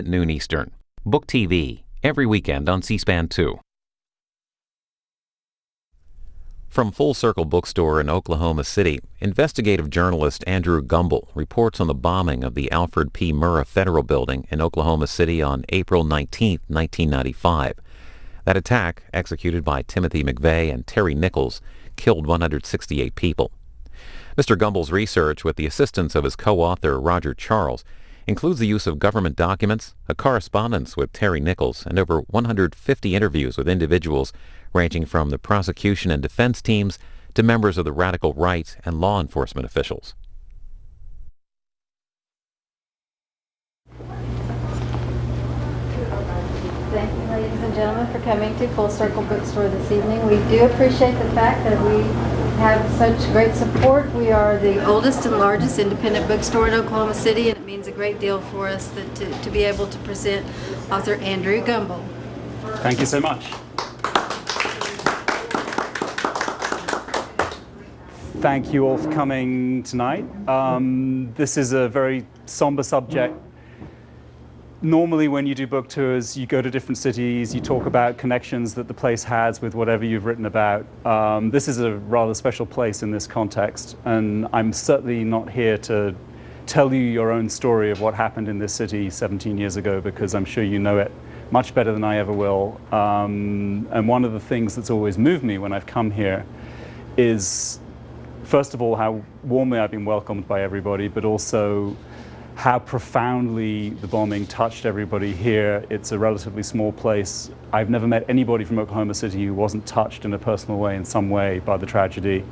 at noon Eastern. Book TV, every weekend on C-SPAN 2. From Full Circle Bookstore in Oklahoma City, investigative journalist Andrew Gumbel reports on the bombing of the Alfred P. Murrah Federal Building in Oklahoma City on April 19, 1995. That attack, executed by Timothy McVeigh and Terry Nichols, killed 168 people. Mr. Gumbel's research, with the assistance of his co-author Roger Charles, includes the use of government documents, a correspondence with Terry Nichols, and over 150 interviews with individuals ranging from the prosecution and defense teams to members of the radical right and law enforcement officials. Thank you, ladies and gentlemen, for coming to Full Circle Bookstore this evening. We do appreciate the fact that we have such great support. We are the oldest and largest independent bookstore in Oklahoma City, and it means a great deal for us to be able to present author Andrew Gumbel. Thank you so much. Thank you all for coming tonight. This is a very somber subject. Normally when you do book tours, you go to different cities, you talk about connections that the place has with whatever you've written about. This is a rather special place in this context, and I'm certainly not here to tell you your own story of what happened in this city 17 years ago, because I'm sure you know it much better than I ever will. And one of the things that's always moved me when I've come here is, first of all, how warmly I've been welcomed by everybody, but also how profoundly the bombing touched everybody here. It's a relatively small place. I've never met anybody from Oklahoma City who wasn't touched in a personal way, in some way, by the tragedy.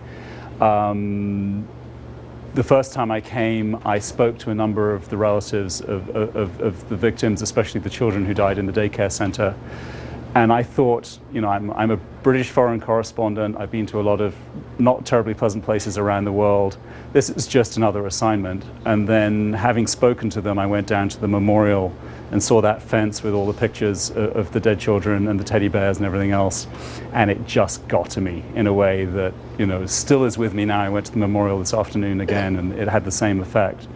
The first time I came, I spoke to a number of the relatives of the victims, especially the children who died in the daycare center. And I thought, you know, I'm a British foreign correspondent. I've been to a lot of not terribly pleasant places around the world. This is just another assignment. And then, having spoken to them, I went down to the memorial and saw that fence with all the pictures of the dead children and the teddy bears and everything else. And it just got to me in a way that, you know, still is with me now. I went to the memorial this afternoon again, and it had the same effect.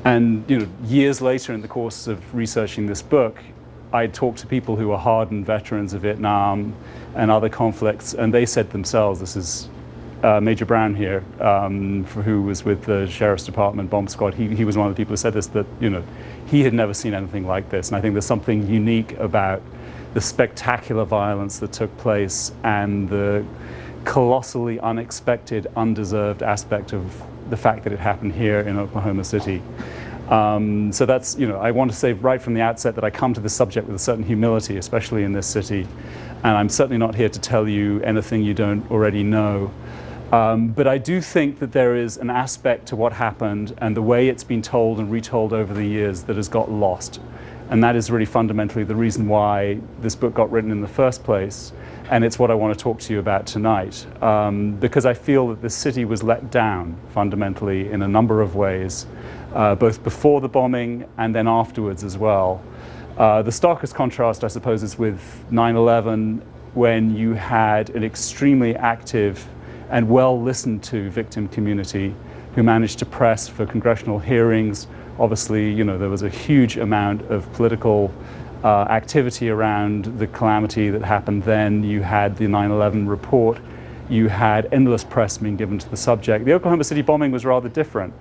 And, you know, years later, in the course of researching this book, I talked to people who were hardened veterans of Vietnam and other conflicts, and they said themselves, this is Major Brown here, who was with the Sheriff's Department bomb squad. He was one of the people who said this, that, you know, he had never seen anything like this. And I think there's something unique about the spectacular violence that took place and the colossally unexpected, undeserved aspect of the fact that it happened here in Oklahoma City. So that's, you know, I want to say right from the outset that I come to this subject with a certain humility, especially in this city. And I'm certainly not here to tell you anything you don't already know. But I do think that there is an aspect to what happened and the way it's been told and retold over the years that has got lost. And that is really fundamentally the reason why this book got written in the first place. And it's what I want to talk to you about tonight. Because I feel that this city was let down fundamentally in a number of ways. Both before the bombing and then afterwards as well. The starkest contrast, I suppose, is with 9/11, when you had an extremely active and well listened to victim community who managed to press for congressional hearings. Obviously, you know, there was a huge amount of political activity around the calamity that happened then. You had the 9/11 report. You had endless press being given to the subject. The Oklahoma City bombing was rather different.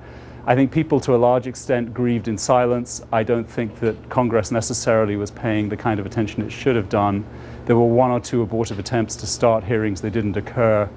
I think people to a large extent grieved in silence. I don't think that Congress necessarily was paying the kind of attention it should have done. There were one or two abortive attempts to start hearings. They didn't occur.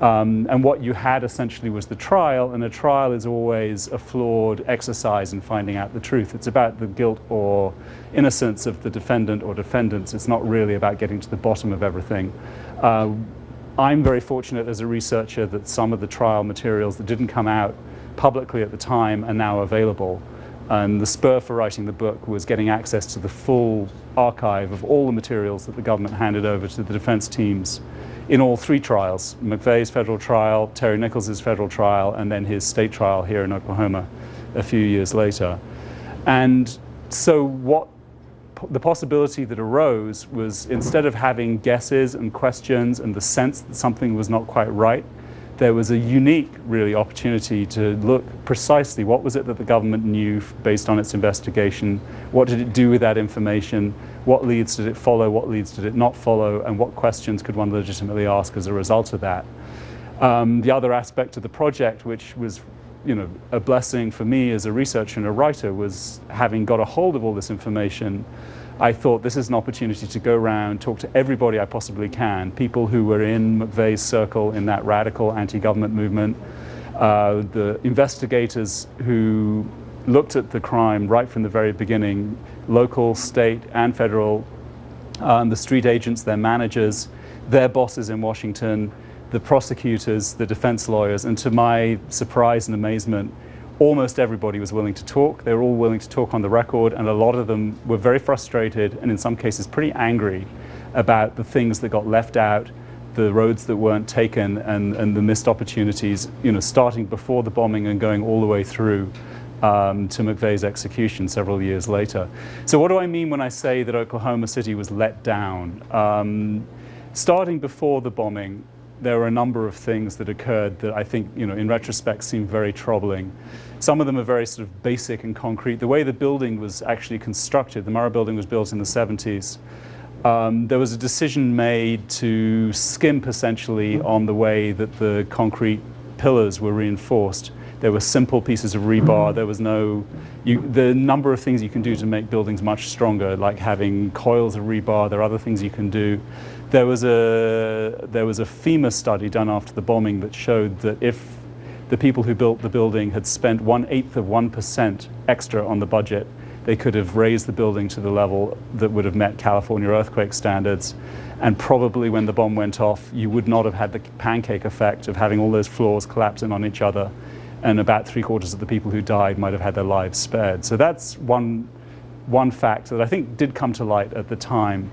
And what you had essentially was the trial, and a trial is always a flawed exercise in finding out the truth. It's about the guilt or innocence of the defendant or defendants. It's not really about getting to the bottom of everything. I'm very fortunate as a researcher that some of the trial materials that didn't come out publicly at the time are now available. And the spur for writing the book was getting access to the full archive of all the materials that the government handed over to the defense teams in all three trials: McVeigh's federal trial, Terry Nichols' federal trial, and then his state trial here in Oklahoma a few years later. And so the possibility that arose was, instead of having guesses and questions and the sense that something was not quite right, there was a unique, really, opportunity to look precisely what was it that the government knew based on its investigation, what did it do with that information, what leads did it follow, what leads did it not follow, and what questions could one legitimately ask as a result of that. The other aspect of the project, which was a blessing for me as a researcher and a writer, was having got a hold of all this information. I thought this is an opportunity to go around, talk to everybody I possibly can, people who were in McVeigh's circle in that radical anti-government movement, the investigators who looked at the crime right from the very beginning, local, state, and federal, the street agents, their managers, their bosses in Washington, the prosecutors, the defense lawyers, and to my surprise and amazement, almost everybody was willing to talk. They were all willing to talk on the record, and a lot of them were very frustrated and in some cases pretty angry about the things that got left out, the roads that weren't taken, and the missed opportunities, starting before the bombing and going all the way through to McVeigh's execution several years later. So what do I mean when I say that Oklahoma City was let down? Starting before the bombing, there were a number of things that occurred that I think, in retrospect, seem very troubling. Some of them are very sort of basic and concrete. The way the building was actually constructed, the Murrah Building was built in the 70s. There was a decision made to skimp essentially on the way that the concrete pillars were reinforced. There were simple pieces of rebar. There was the number of things you can do to make buildings much stronger, like having coils of rebar. There are other things you can do. There was a FEMA study done after the bombing that showed that if the people who built the building had spent 1/8 of 1% extra on the budget, they could have raised the building to the level that would have met California earthquake standards. And probably when the bomb went off, you would not have had the pancake effect of having all those floors collapsing on each other. And about 3/4 of the people who died might have had their lives spared. So that's one fact that I think did come to light at the time.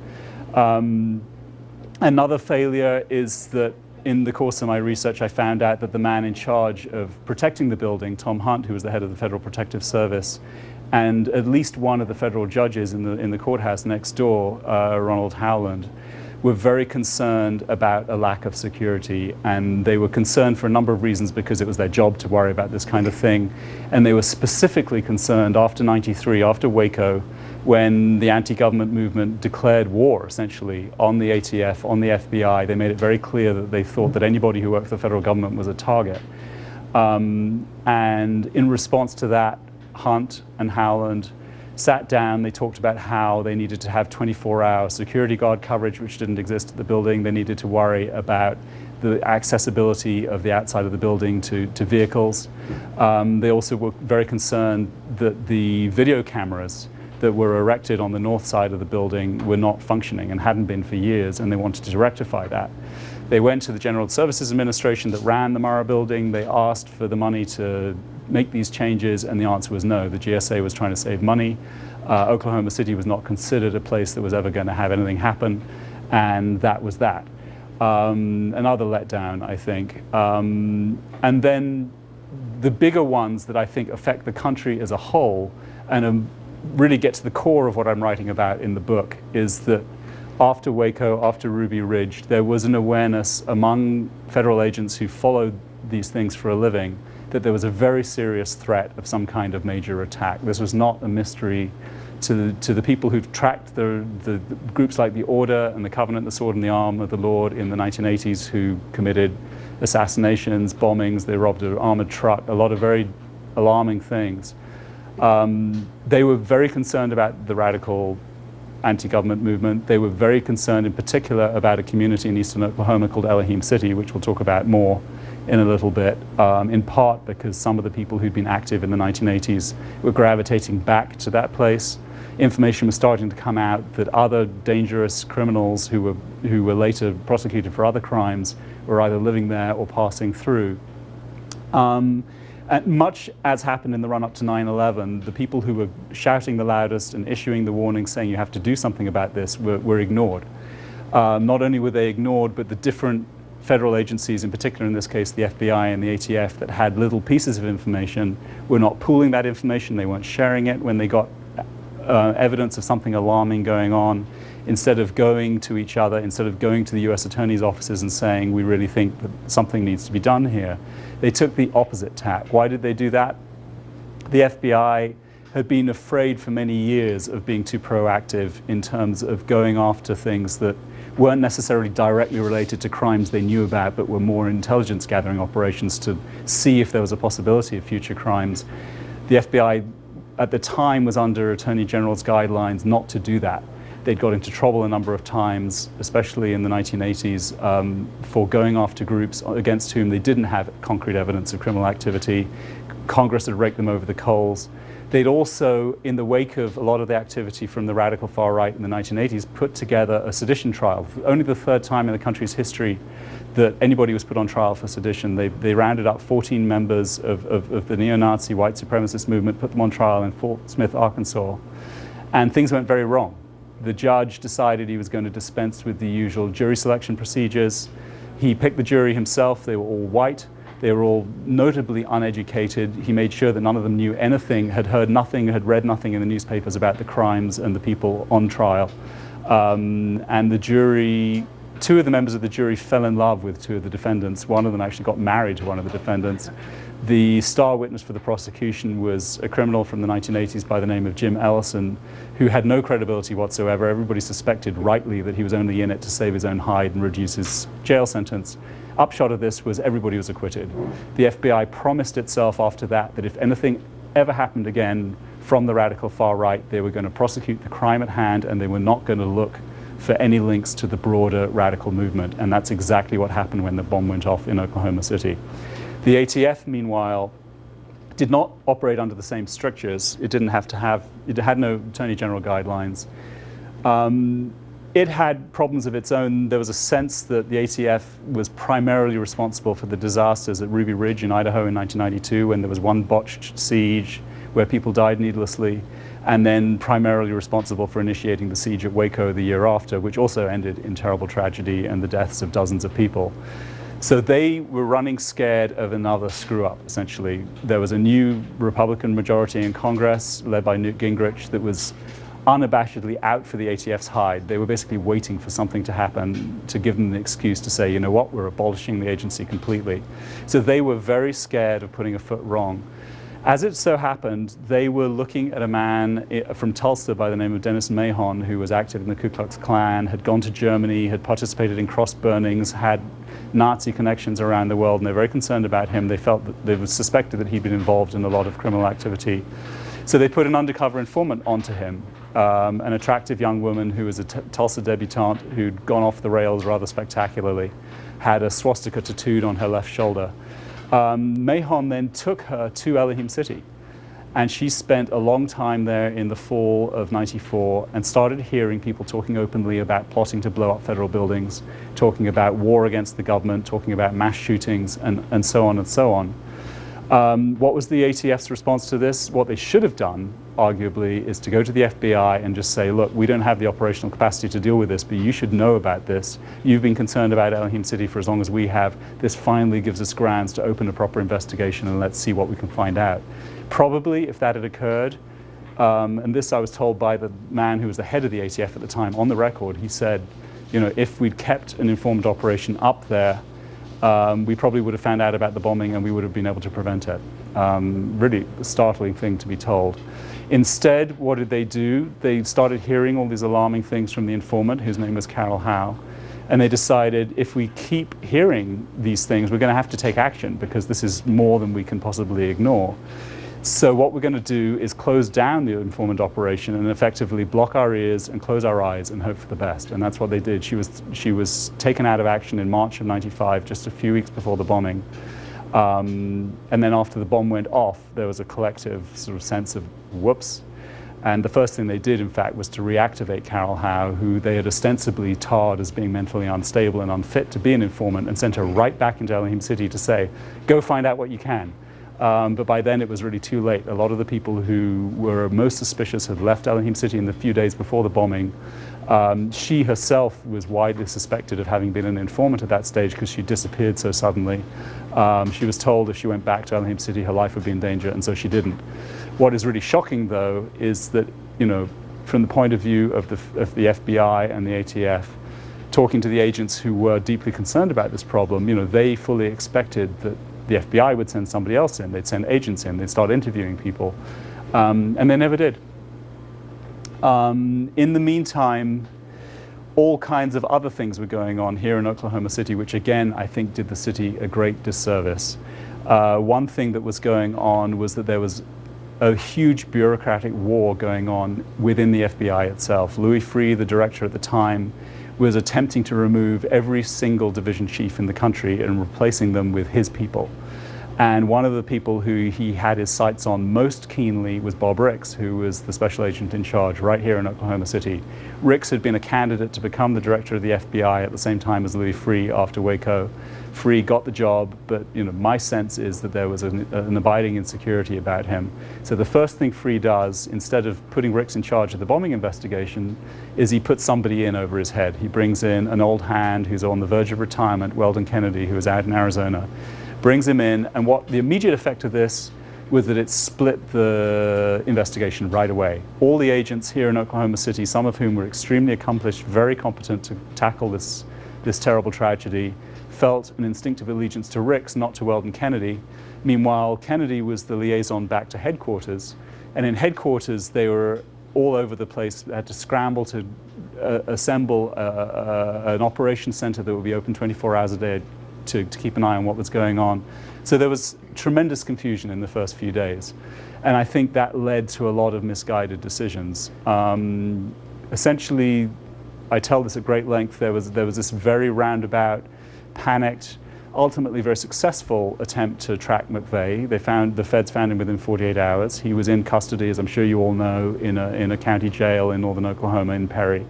Another failure is that in the course of my research, I found out that the man in charge of protecting the building, Tom Hunt, who was the head of the Federal Protective Service, and at least one of the federal judges in the courthouse next door, Ronald Howland, were very concerned about a lack of security. And they were concerned for a number of reasons because it was their job to worry about this kind of thing. And they were specifically concerned after '93, after Waco, when the anti-government movement declared war, essentially, on the ATF, on the FBI. They made it very clear that they thought that anybody who worked for the federal government was a target. And in response to that, Hunt and Howland sat down. They talked about how they needed to have 24-hour security guard coverage, which didn't exist at the building. They needed to worry about the accessibility of the outside of the building to vehicles. They also were very concerned that the video cameras that were erected on the north side of the building were not functioning and hadn't been for years, and they wanted to rectify that. They went to the General Services Administration that ran the Murrah Building. They asked for the money to make these changes, and the answer was no. The GSA was trying to save money. Oklahoma City was not considered a place that was ever going to have anything happen, and that was that. Another letdown, I think. And then the bigger ones that I think affect the country as a whole and really get to the core of what I'm writing about in the book is that after Waco, after Ruby Ridge, there was an awareness among federal agents who followed these things for a living that there was a very serious threat of some kind of major attack. This was not a mystery to the people who've tracked the groups like the Order and the Covenant, the Sword and the Arm of the Lord in the 1980s, who committed assassinations, bombings, they robbed an armored truck, a lot of very alarming things. They were very concerned about the radical anti-government movement. They were very concerned in particular about a community in eastern Oklahoma called Elohim City, which we'll talk about more in a little bit, in part because some of the people who'd been active in the 1980s were gravitating back to that place. Information was starting to come out that other dangerous criminals who were later prosecuted for other crimes were either living there or passing through. And much as happened in the run-up to 9/11, the people who were shouting the loudest and issuing the warnings saying you have to do something about this were ignored. Not only were they ignored, but the different federal agencies, in particular in this case the FBI and the ATF, that had little pieces of information were not pooling that information, they weren't sharing it. When they got evidence of something alarming going on, instead of going to each other, instead of going to the US Attorney's offices and saying, we really think that something needs to be done here, they took the opposite tack. Why did they do that? The FBI had been afraid for many years of being too proactive in terms of going after things that weren't necessarily directly related to crimes they knew about, but were more intelligence gathering operations to see if there was a possibility of future crimes. The FBI at the time was under Attorney General's guidelines not to do that. They'd got into trouble a number of times, especially in the 1980s, for going after groups against whom they didn't have concrete evidence of criminal activity. Congress had raked them over the coals. They'd also, in the wake of a lot of the activity from the radical far right in the 1980s, put together a sedition trial. Only the third time in the country's history that anybody was put on trial for sedition. They rounded up 14 members of the neo-Nazi white supremacist movement, put them on trial in Fort Smith, Arkansas, and things went very wrong. The judge decided he was going to dispense with the usual jury selection procedures. He picked the jury himself. They were all white. They were all notably uneducated. He made sure that none of them knew anything, had heard nothing, had read nothing in the newspapers about the crimes and the people on trial. And the jury, two of the members of the jury fell in love with two of the defendants. One of them actually got married to one of the defendants. The star witness for the prosecution was a criminal from the 1980s by the name of Jim Ellison, who had no credibility whatsoever. Everybody suspected rightly that he was only in it to save his own hide and reduce his jail sentence. Upshot of this was everybody was acquitted. The FBI promised itself after that if anything ever happened again from the radical far right, they were going to prosecute the crime at hand and they were not going to look for any links to the broader radical movement. And that's exactly what happened when the bomb went off in Oklahoma City. The ATF, meanwhile, did not operate under the same strictures. It didn't have to have, it had no Attorney General guidelines. It had problems of its own. There was a sense that the ATF was primarily responsible for the disasters at Ruby Ridge in Idaho in 1992, when there was one botched siege where people died needlessly, and then primarily responsible for initiating the siege at Waco the year after, which also ended in terrible tragedy and the deaths of dozens of people. So they were running scared of another screw-up, essentially. There was a new Republican majority in Congress, led by Newt Gingrich, that was unabashedly out for the ATF's hide. They were basically waiting for something to happen to give them the excuse to say, you know what, we're abolishing the agency completely. So they were very scared of putting a foot wrong. As it so happened, they were looking at a man from Tulsa by the name of Dennis Mahon, who was active in the Ku Klux Klan, had gone to Germany, had participated in cross burnings, had Nazi connections around the world, and they're very concerned about him. They felt that they were suspected that he'd been involved in a lot of criminal activity. So they put an undercover informant onto him, an attractive young woman who was a Tulsa debutante who'd gone off the rails rather spectacularly, had a swastika tattooed on her left shoulder. Mahon then took her to Elohim City, and she spent a long time there in the fall of '94 and started hearing people talking openly about plotting to blow up federal buildings, talking about war against the government, talking about mass shootings, and so on and so on. What was the ATF's response to this? What they should have done, arguably, is to go to the FBI and just say, look, we don't have the operational capacity to deal with this, but you should know about this. You've been concerned about Elohim City for as long as we have. This finally gives us grounds to open a proper investigation, and let's see what we can find out. Probably, if that had occurred, and this I was told by the man who was the head of the ATF at the time, on the record, he said, you know, if we'd kept an informed operation up there, we probably would have found out about the bombing and we would have been able to prevent it. Really a startling thing to be told. Instead, what did they do? They started hearing all these alarming things from the informant, whose name was Carol Howe, and they decided if we keep hearing these things, we're going to have to take action because this is more than we can possibly ignore. So what we're going to do is close down the informant operation and effectively block our ears and close our eyes and hope for the best. And that's what they did. She was taken out of action in March of '95, just a few weeks before the bombing. And then after the bomb went off, there was a collective sort of sense of whoops. And the first thing they did, in fact, was to reactivate Carol Howe, who they had ostensibly tarred as being mentally unstable and unfit to be an informant, and sent her right back into Elohim City to say, go find out what you can. But by then it was really too late. A lot of the people who were most suspicious had left Elohim City in the few days before the bombing. She herself was widely suspected of having been an informant at that stage because she disappeared so suddenly. She was told if she went back to Elohim City her life would be in danger, and so she didn't. What is really shocking, though, is that from the point of view of the FBI and the ATF, talking to the agents who were deeply concerned about this problem, they fully expected that the FBI would send somebody else in. They'd send agents in. They'd start interviewing people. And they never did. In the meantime, all kinds of other things were going on here in Oklahoma City, which again, I think did the city a great disservice. One thing that was going on was that there was a huge bureaucratic war going on within the FBI itself. Louis Freeh, the director at the time, was attempting to remove every single division chief in the country and replacing them with his people. And one of the people who he had his sights on most keenly was Bob Ricks, who was the special agent in charge right here in Oklahoma City. Ricks had been a candidate to become the director of the FBI at the same time as Louis Freeh after Waco. Freeh got the job, but my sense is that there was an abiding insecurity about him. So the first thing Freeh does, instead of putting Ricks in charge of the bombing investigation, is he puts somebody in over his head. He brings in an old hand who's on the verge of retirement, Weldon Kennedy, who was out in Arizona. Brings him in, and what the immediate effect of this was that it split the investigation right away. All the agents here in Oklahoma City, some of whom were extremely accomplished, very competent to tackle this terrible tragedy, felt an instinctive allegiance to Ricks, not to Weldon Kennedy. Meanwhile, Kennedy was the liaison back to headquarters, and in headquarters they were all over the place. They had to scramble to assemble an operations center that would be open 24 hours a day to keep an eye on what was going on. So there was tremendous confusion in the first few days. And I think that led to a lot of misguided decisions. Essentially, I tell this at great length, there was this very roundabout, panicked, ultimately very successful attempt to track McVeigh. The feds found him within 48 hours. He was in custody, as I'm sure you all know, in a county jail in northern Oklahoma in Perry.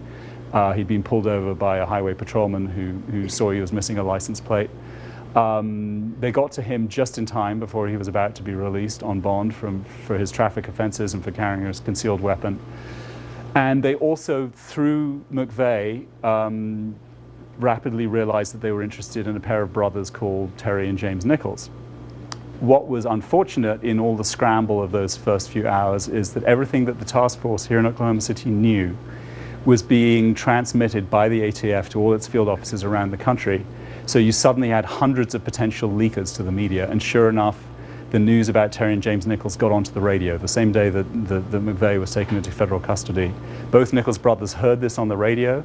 He'd been pulled over by a highway patrolman who saw he was missing a license plate. They got to him just in time before he was about to be released on bond for his traffic offenses and for carrying a concealed weapon. And they also, through McVeigh, rapidly realized that they were interested in a pair of brothers called Terry and James Nichols. What was unfortunate in all the scramble of those first few hours is that everything that the task force here in Oklahoma City knew was being transmitted by the ATF to all its field offices around the country. So you suddenly had hundreds of potential leakers to the media, and sure enough, the news about Terry and James Nichols got onto the radio the same day that McVeigh was taken into federal custody. Both Nichols brothers heard this on the radio,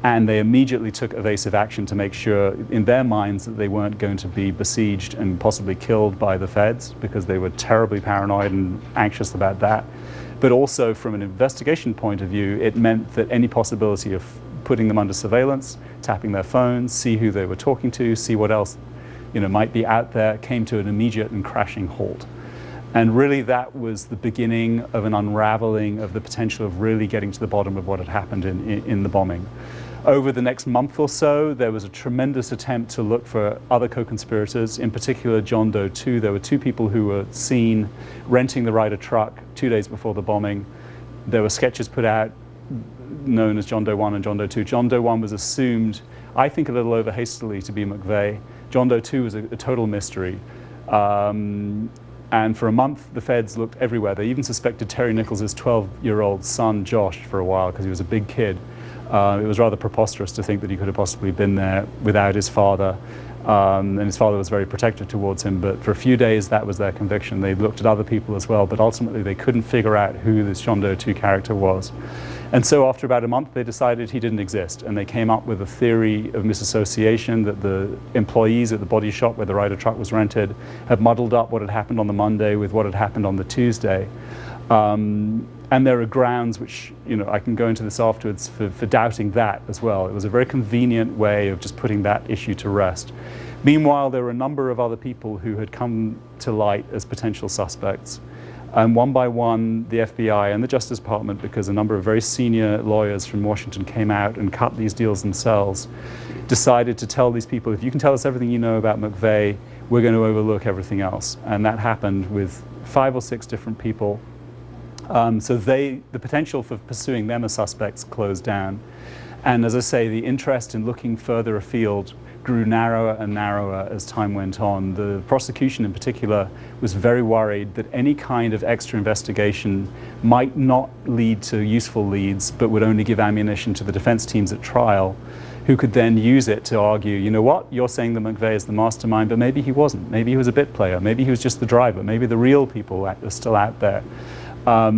and they immediately took evasive action to make sure in their minds that they weren't going to be besieged and possibly killed by the feds, because they were terribly paranoid and anxious about that. But also from an investigation point of view, it meant that any possibility of putting them under surveillance, tapping their phones, see who they were talking to, see what else might be out there, came to an immediate and crashing halt. And really that was the beginning of an unraveling of the potential of really getting to the bottom of what had happened in the bombing. Over the next month or so, there was a tremendous attempt to look for other co-conspirators, in particular John Doe 2. There were two people who were seen renting the Ryder truck 2 days before the bombing. There were sketches put out known as John Doe 1 and John Doe 2. John Doe 1 was assumed, I think a little over hastily, to be McVeigh. John Doe 2 was a total mystery. And for a month, the feds looked everywhere. They even suspected Terry Nichols' 12-year-old son, Josh, for a while, because he was a big kid. It was rather preposterous to think that he could have possibly been there without his father. And his father was very protective towards him, but for a few days that was their conviction. They looked at other people as well, but ultimately they couldn't figure out who this John Doe 2 character was. And so after about a month they decided he didn't exist, and they came up with a theory of misassociation, that the employees at the body shop where the Ryder truck was rented had muddled up what had happened on the Monday with what had happened on the Tuesday. And there are grounds which, I can go into this afterwards for doubting that as well. It was a very convenient way of just putting that issue to rest. Meanwhile, there were a number of other people who had come to light as potential suspects. And one by one, the FBI and the Justice Department, because a number of very senior lawyers from Washington came out and cut these deals themselves, decided to tell these people, if you can tell us everything you know about McVeigh, we're going to overlook everything else. And that happened with 5 or 6 different people. So the potential for pursuing them as suspects closed down. And as I say, the interest in looking further afield grew narrower and narrower as time went on. The prosecution in particular was very worried that any kind of extra investigation might not lead to useful leads, but would only give ammunition to the defense teams at trial, who could then use it to argue, you know what, you're saying that McVeigh is the mastermind, but maybe he wasn't. Maybe he was a bit player. Maybe he was just the driver. Maybe the real people are still out there.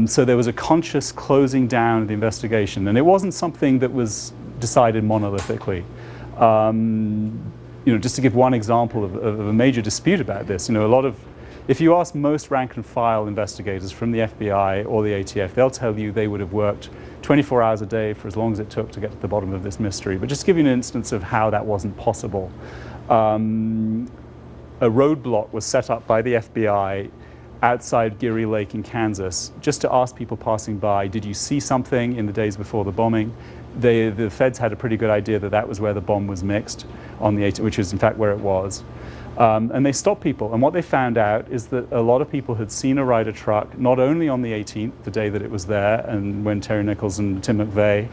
So there was a conscious closing down of the investigation, and it wasn't something that was decided monolithically. Just to give one example of a major dispute about this, if you ask most rank and file investigators from the FBI or the ATF, they'll tell you they would have worked 24 hours a day for as long as it took to get to the bottom of this mystery. But just to give you an instance of how that wasn't possible, a roadblock was set up by the FBI outside Geary Lake in Kansas, just to ask people passing by, did you see something in the days before the bombing? The feds had a pretty good idea that that was where the bomb was mixed, on the 18th, which is in fact where it was. And they stopped people, and what they found out is that a lot of people had seen a Ryder truck, not only on the 18th, the day that it was there, and when Terry Nichols and Tim McVeigh,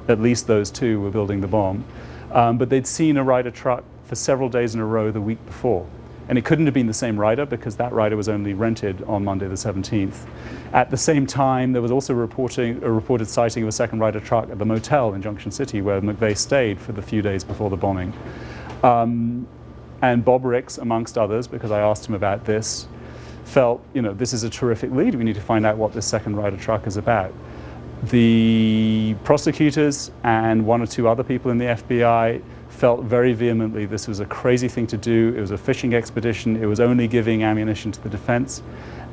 at least those two, were building the bomb, but they'd seen a Ryder truck for several days in a row the week before. And it couldn't have been the same Ryder because that Ryder was only rented on Monday the 17th. At the same time, there was also a reported sighting of a second Ryder truck at the motel in Junction City where McVeigh stayed for the few days before the bombing. And Bob Ricks, amongst others, because I asked him about this, felt, this is a terrific lead. We need to find out what this second Ryder truck is about. The prosecutors and one or two other people in the FBI felt very vehemently this was a crazy thing to do. It was a fishing expedition. It was only giving ammunition to the defense.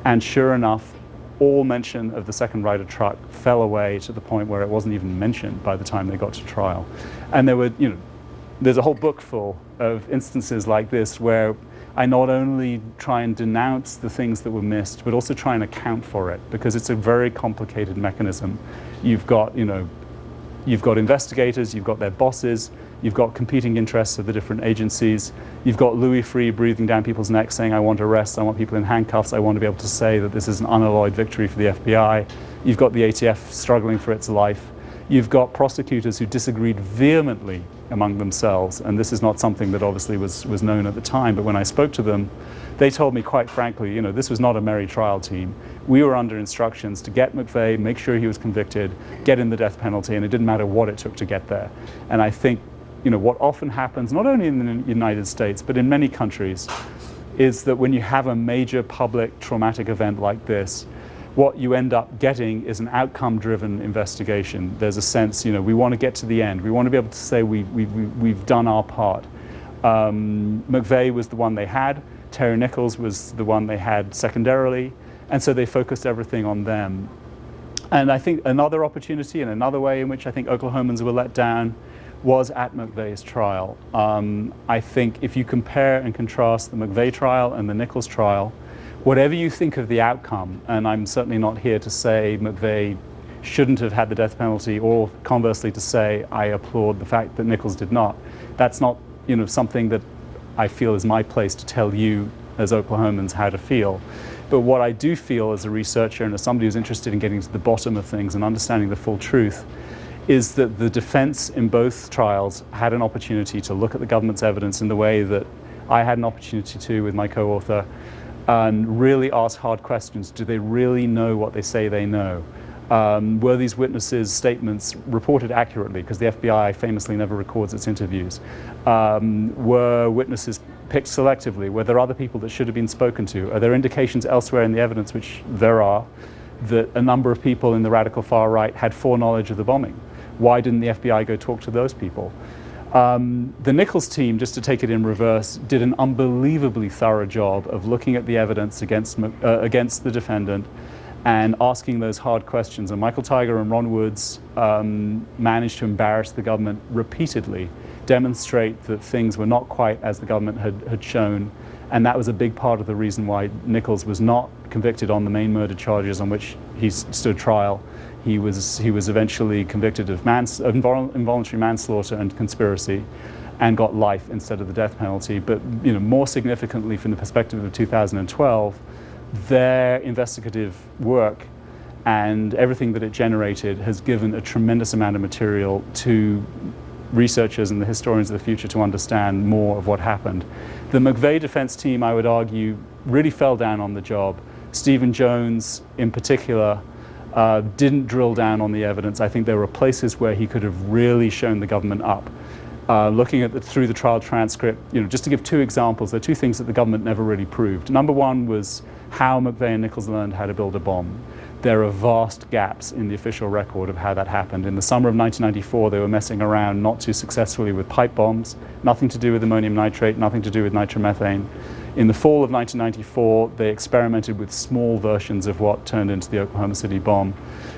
And sure enough, all mention of the second Ryder truck fell away to the point where it wasn't even mentioned by the time they got to trial. And there were, there's a whole book full of instances like this where I not only try and denounce the things that were missed, but also try and account for it, because it's a very complicated mechanism. You've got investigators, you've got their bosses, you've got competing interests of the different agencies, you've got Louis Freeh breathing down people's necks saying, I want arrests, I want people in handcuffs, I want to be able to say that this is an unalloyed victory for the FBI. You've got the ATF struggling for its life. You've got prosecutors who disagreed vehemently among themselves, and this is not something that obviously was known at the time, but when I spoke to them, they told me quite frankly, this was not a merry trial team. We were under instructions to get McVeigh, make sure he was convicted, get in the death penalty, and it didn't matter what it took to get there. And I think, what often happens, not only in the United States, but in many countries, is that when you have a major public traumatic event like this, what you end up getting is an outcome-driven investigation. There's a sense, we want to get to the end. We want to be able to say we've done our part. McVeigh was the one they had. Terry Nichols was the one they had secondarily. And so they focused everything on them. And I think another opportunity and another way in which I think Oklahomans were let down was at McVeigh's trial. I think if you compare and contrast the McVeigh trial and the Nichols trial, whatever you think of the outcome, and I'm certainly not here to say McVeigh shouldn't have had the death penalty, or conversely to say I applaud the fact that Nichols did not. That's not something that I feel is my place to tell you as Oklahomans how to feel. But what I do feel as a researcher and as somebody who's interested in getting to the bottom of things and understanding the full truth is that the defense in both trials had an opportunity to look at the government's evidence in the way that I had an opportunity to with my co-author, and really ask hard questions. Do they really know what they say they know? Were these witnesses' statements reported accurately? Because the FBI famously never records its interviews. Were witnesses picked selectively? Were there other people that should have been spoken to? Are there indications elsewhere in the evidence, which there are, that a number of people in the radical far right had foreknowledge of the bombing? Why didn't the FBI go talk to those people? The Nichols team, just to take it in reverse, did an unbelievably thorough job of looking at the evidence against the defendant and asking those hard questions. And Michael Tiger and Ron Woods managed to embarrass the government repeatedly, demonstrate that things were not quite as the government had shown. And that was a big part of the reason why Nichols was not convicted on the main murder charges on which he stood trial. He was eventually convicted of involuntary manslaughter and conspiracy, and got life instead of the death penalty. But more significantly, from the perspective of 2012, their investigative work and everything that it generated has given a tremendous amount of material to researchers and the historians of the future to understand more of what happened. The McVeigh defense team, I would argue, really fell down on the job. Stephen Jones, in particular, didn't drill down on the evidence. I think there were places where he could have really shown the government up. Looking at through the trial transcript, just to give two examples, there are two things that the government never really proved. Number one was how McVeigh and Nichols learned how to build a bomb. There are vast gaps in the official record of how that happened. In the summer of 1994, they were messing around not too successfully with pipe bombs, nothing to do with ammonium nitrate, nothing to do with nitromethane. In the fall of 1994, they experimented with small versions of what turned into the Oklahoma City bomb.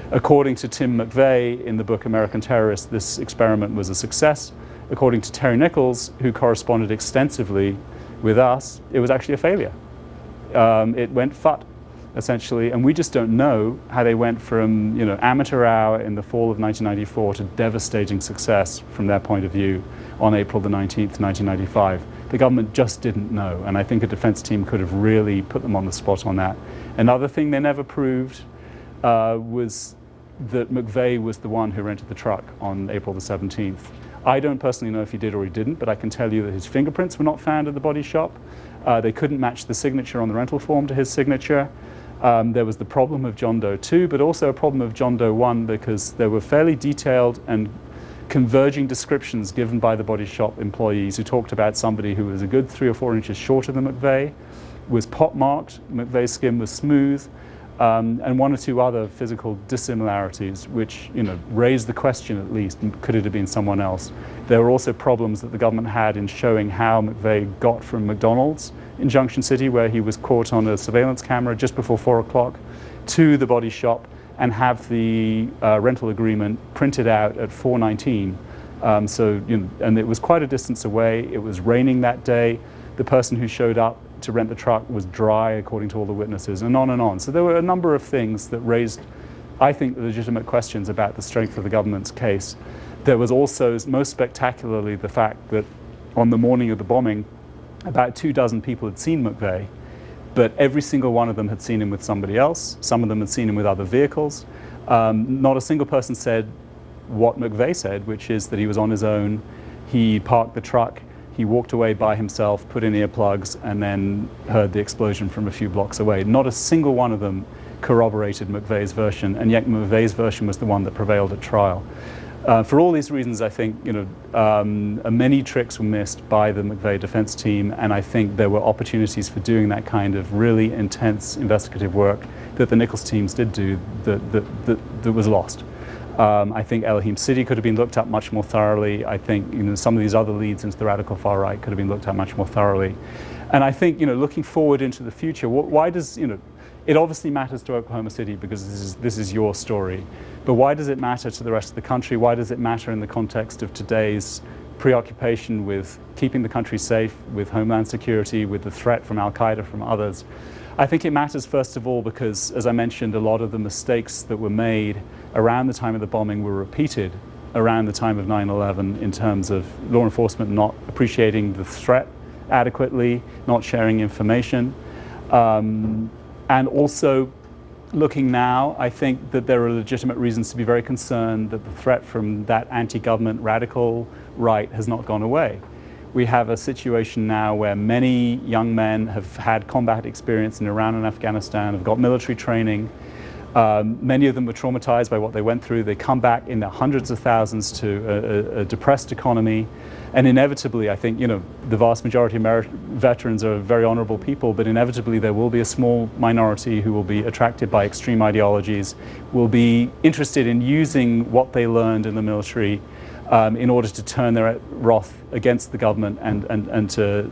According to Tim McVeigh in the book American Terrorist, this experiment was a success. According to Terry Nichols, who corresponded extensively with us, it was actually a failure. It went FUT, essentially, and we just don't know how they went from amateur hour in the fall of 1994 to devastating success from their point of view on April the 19th, 1995. The government just didn't know, and I think a defense team could have really put them on the spot on that. Another thing they never proved was that McVeigh was the one who rented the truck on April the 17th. I don't personally know if he did or he didn't, but I can tell you that his fingerprints were not found at the body shop. They couldn't match the signature on the rental form to his signature. There was the problem of John Doe 2, but also a problem of John Doe 1 because there were fairly detailed and converging descriptions given by the body shop employees who talked about somebody who was a good 3 or 4 inches shorter than McVeigh, was pock-marked, McVeigh's skin was smooth, and one or two other physical dissimilarities which raised the question at least, could it have been someone else? There were also problems that the government had in showing how McVeigh got from McDonald's in Junction City, where he was caught on a surveillance camera just before 4 o'clock, to the body shop and have the rental agreement printed out at 4:19. And it was quite a distance away. It was raining that day. The person who showed up to rent the truck was dry, according to all the witnesses, and on and on. So there were a number of things that raised, I think, legitimate questions about the strength of the government's case. There was also, most spectacularly, the fact that on the morning of the bombing, about 24 people had seen McVeigh, but every single one of them had seen him with somebody else. Some of them had seen him with other vehicles. Not a single person said what McVeigh said, which is that he was on his own, he parked the truck, he walked away by himself, put in earplugs, and then heard the explosion from a few blocks away. Not a single one of them corroborated McVeigh's version, and yet McVeigh's version was the one that prevailed at trial. For all these reasons, I think many tricks were missed by the McVeigh defense team, and I think there were opportunities for doing that kind of really intense investigative work that the Nichols teams did do that was lost. I think Elohim City could have been looked at much more thoroughly. I think some of these other leads into the radical far right could have been looked at much more thoroughly. And I think looking forward into the future, why does it obviously matters to Oklahoma City because this is your story. But why does it matter to the rest of the country? Why does it matter in the context of today's preoccupation with keeping the country safe, with homeland security, with the threat from Al-Qaeda, from others? I think it matters first of all because, as I mentioned, a lot of the mistakes that were made around the time of the bombing were repeated around the time of 9/11 in terms of law enforcement not appreciating the threat adequately, not sharing information. And also, looking now, I think that there are legitimate reasons to be very concerned that the threat from that anti-government radical right has not gone away. We have a situation now where many young men have had combat experience in Iran and Afghanistan, have got military training. Many of them were traumatized by what they went through. They come back in the hundreds of thousands to a depressed economy. And inevitably, I think, the vast majority of veterans are very honorable people, but inevitably there will be a small minority who will be attracted by extreme ideologies, will be interested in using what they learned in the military in order to turn their wrath against the government and to,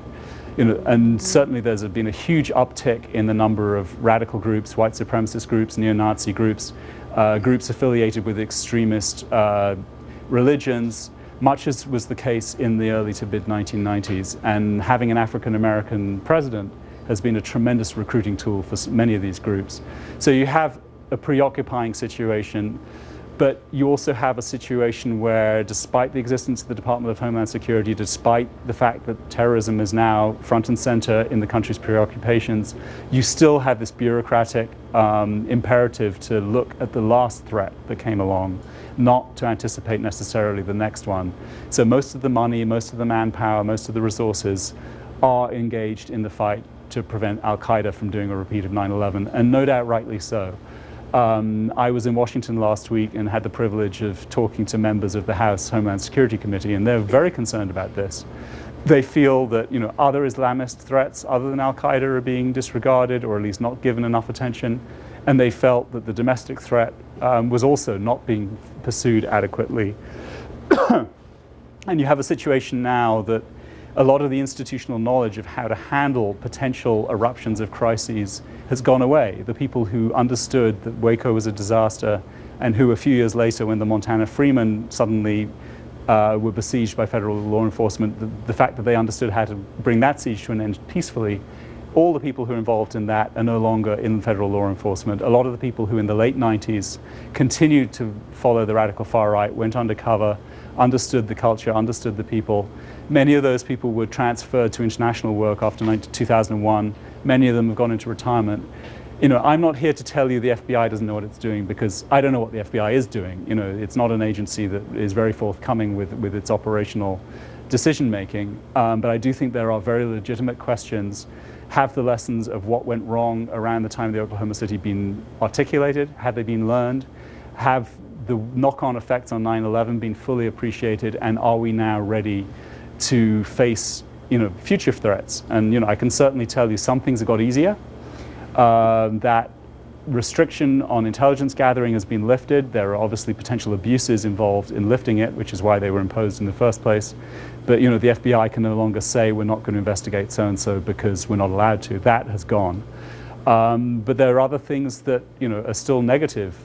and certainly there's been a huge uptick in the number of radical groups, white supremacist groups, neo-Nazi groups, groups affiliated with extremist religions, much as was the case in the early to mid-1990s. And having an African-American president has been a tremendous recruiting tool for many of these groups. So you have a preoccupying situation But you also have a situation where, despite the existence of the Department of Homeland Security, despite the fact that terrorism is now front and center in the country's preoccupations, you still have this bureaucratic imperative to look at the last threat that came along, not to anticipate necessarily the next one. So most of the money, most of the manpower, most of the resources are engaged in the fight to prevent Al-Qaeda from doing a repeat of 9/11, and no doubt rightly so. I was in Washington last week and had the privilege of talking to members of the House Homeland Security Committee, and they're very concerned about this. They feel that other Islamist threats other than Al-Qaeda are being disregarded, or at least not given enough attention, and they felt that the domestic threat was also not being pursued adequately. And you have a situation now that a lot of the institutional knowledge of how to handle potential eruptions of crises has gone away. The people who understood that Waco was a disaster, and who a few years later, when the Montana Freemen suddenly were besieged by federal law enforcement, the fact that they understood how to bring that siege to an end peacefully, all the people who are involved in that are no longer in federal law enforcement. A lot of the people who in the late 90s continued to follow the radical far right, went undercover, understood the culture, understood the people. Many of those people were transferred to international work after 2001. Many of them have gone into retirement. I'm not here to tell you the FBI doesn't know what it's doing, because I don't know what the FBI is doing. It's not an agency that is very forthcoming with its operational decision making. But I do think there are very legitimate questions. Have the lessons of what went wrong around the time of the Oklahoma City been articulated? Have they been learned? Have the knock-on effects on 9/11 been fully appreciated? And are we now ready to face future threats? And I can certainly tell you some things have got easier. That restriction on intelligence gathering has been lifted. There are obviously potential abuses involved in lifting it, which is why they were imposed in the first place. But the FBI can no longer say we're not going to investigate so-and-so because we're not allowed to. That has gone. But there are other things that are still negatives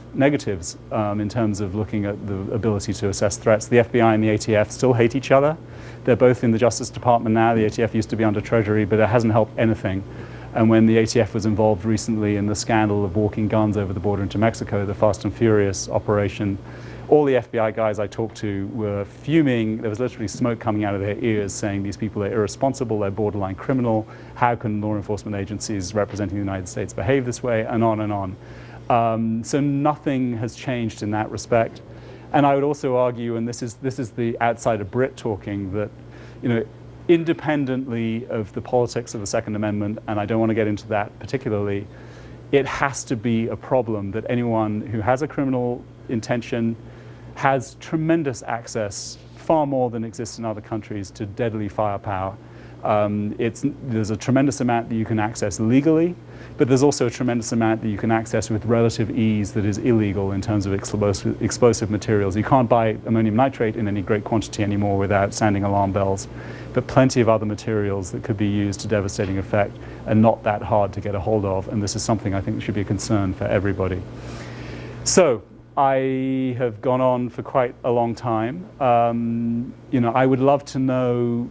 in terms of looking at the ability to assess threats. The FBI and the ATF still hate each other. They're both in the Justice Department now. The ATF used to be under Treasury, but it hasn't helped anything. And when the ATF was involved recently in the scandal of walking guns over the border into Mexico, the Fast and Furious operation, all the FBI guys I talked to were fuming. There was literally smoke coming out of their ears saying these people are irresponsible, they're borderline criminal. How can law enforcement agencies representing the United States behave this way? And on and on. So nothing has changed in that respect. And I would also argue, and this is the outsider Brit talking, that independently of the politics of the Second Amendment, and I don't want to get into that particularly, it has to be a problem that anyone who has a criminal intention has tremendous access, far more than exists in other countries, to deadly firepower. There's a tremendous amount that you can access legally, but there's also a tremendous amount that you can access with relative ease that is illegal in terms of explosive materials. You can't buy ammonium nitrate in any great quantity anymore without sounding alarm bells, but plenty of other materials that could be used to devastating effect are not that hard to get a hold of, and this is something I think should be a concern for everybody. So I have gone on for quite a long time. I would love to know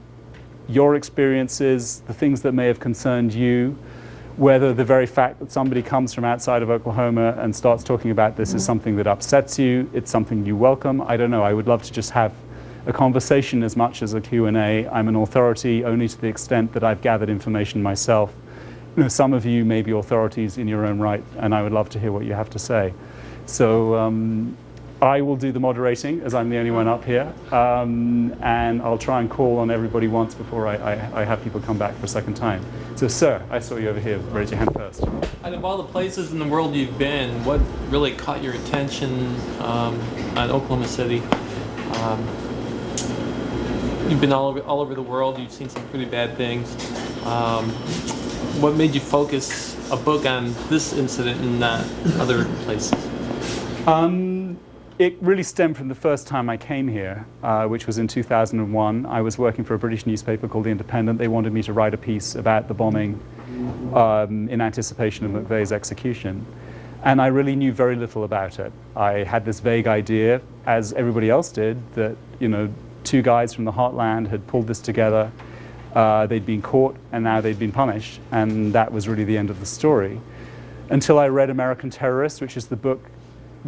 your experiences, the things that may have concerned you, whether the very fact that somebody comes from outside of Oklahoma and starts talking about this is something that upsets you, it's something you welcome. I don't know. I would love to just have a conversation as much as a Q&A. I'm an authority only to the extent that I've gathered information myself. Some of you may be authorities in your own right, and I would love to hear what you have to say. So I will do the moderating, as I'm the only one up here, and I'll try and call on everybody once before I have people come back for a second time. So, sir, I saw you over here. Raise your hand first. Out of all the places in the world you've been, what really caught your attention at Oklahoma City? You've been all over the world. You've seen some pretty bad things. What made you focus a book on this incident and not other places? It really stemmed from the first time I came here, which was in 2001. I was working for a British newspaper called The Independent. They wanted me to write a piece about the bombing in anticipation of McVeigh's execution. And I really knew very little about it. I had this vague idea, as everybody else did, that two guys from the heartland had pulled this together. They'd been caught, and now they'd been punished. And that was really the end of the story. Until I read American Terrorist, which is the book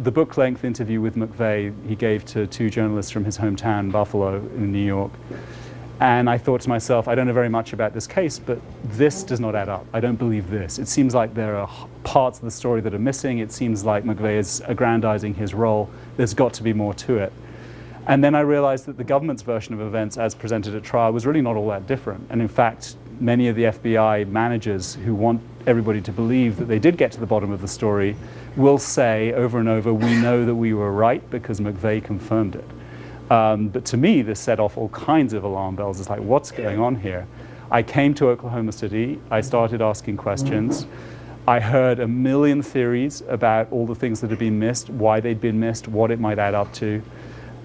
the book-length interview with McVeigh he gave to 2 journalists from his hometown, Buffalo, in New York. And I thought to myself, I don't know very much about this case, but this does not add up. I don't believe this. It seems like there are parts of the story that are missing. It seems like McVeigh is aggrandizing his role. There's got to be more to it. And then I realized that the government's version of events as presented at trial was really not all that different. And in fact, many of the FBI managers who want everybody to believe that they did get to the bottom of the story will say over and over, we know that we were right because McVeigh confirmed it. But to me, this set off all kinds of alarm bells. It's like, what's going on here? I came to Oklahoma City. I started asking questions. I heard a million theories about all the things that had been missed, why they'd been missed, what it might add up to.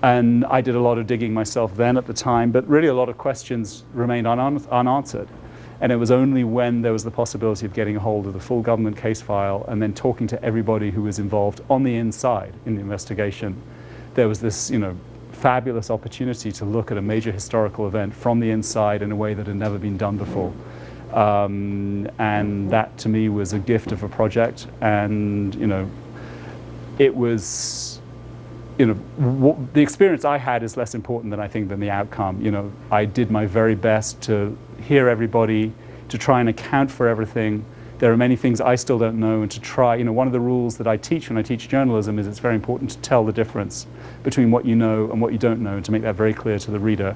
And I did a lot of digging myself then at the time, but really a lot of questions remained unanswered. And it was only when there was the possibility of getting a hold of the full government case file and then talking to everybody who was involved on the inside in the investigation, there was this, fabulous opportunity to look at a major historical event from the inside in a way that had never been done before. And that to me was a gift of a project. And, it was, the experience I had is less important than I think than the outcome. I did my very best to hear everybody, to try and account for everything. There are many things I still don't know, and to try, one of the rules that I teach when I teach journalism is it's very important to tell the difference between what you know and what you don't know, and to make that very clear to the reader.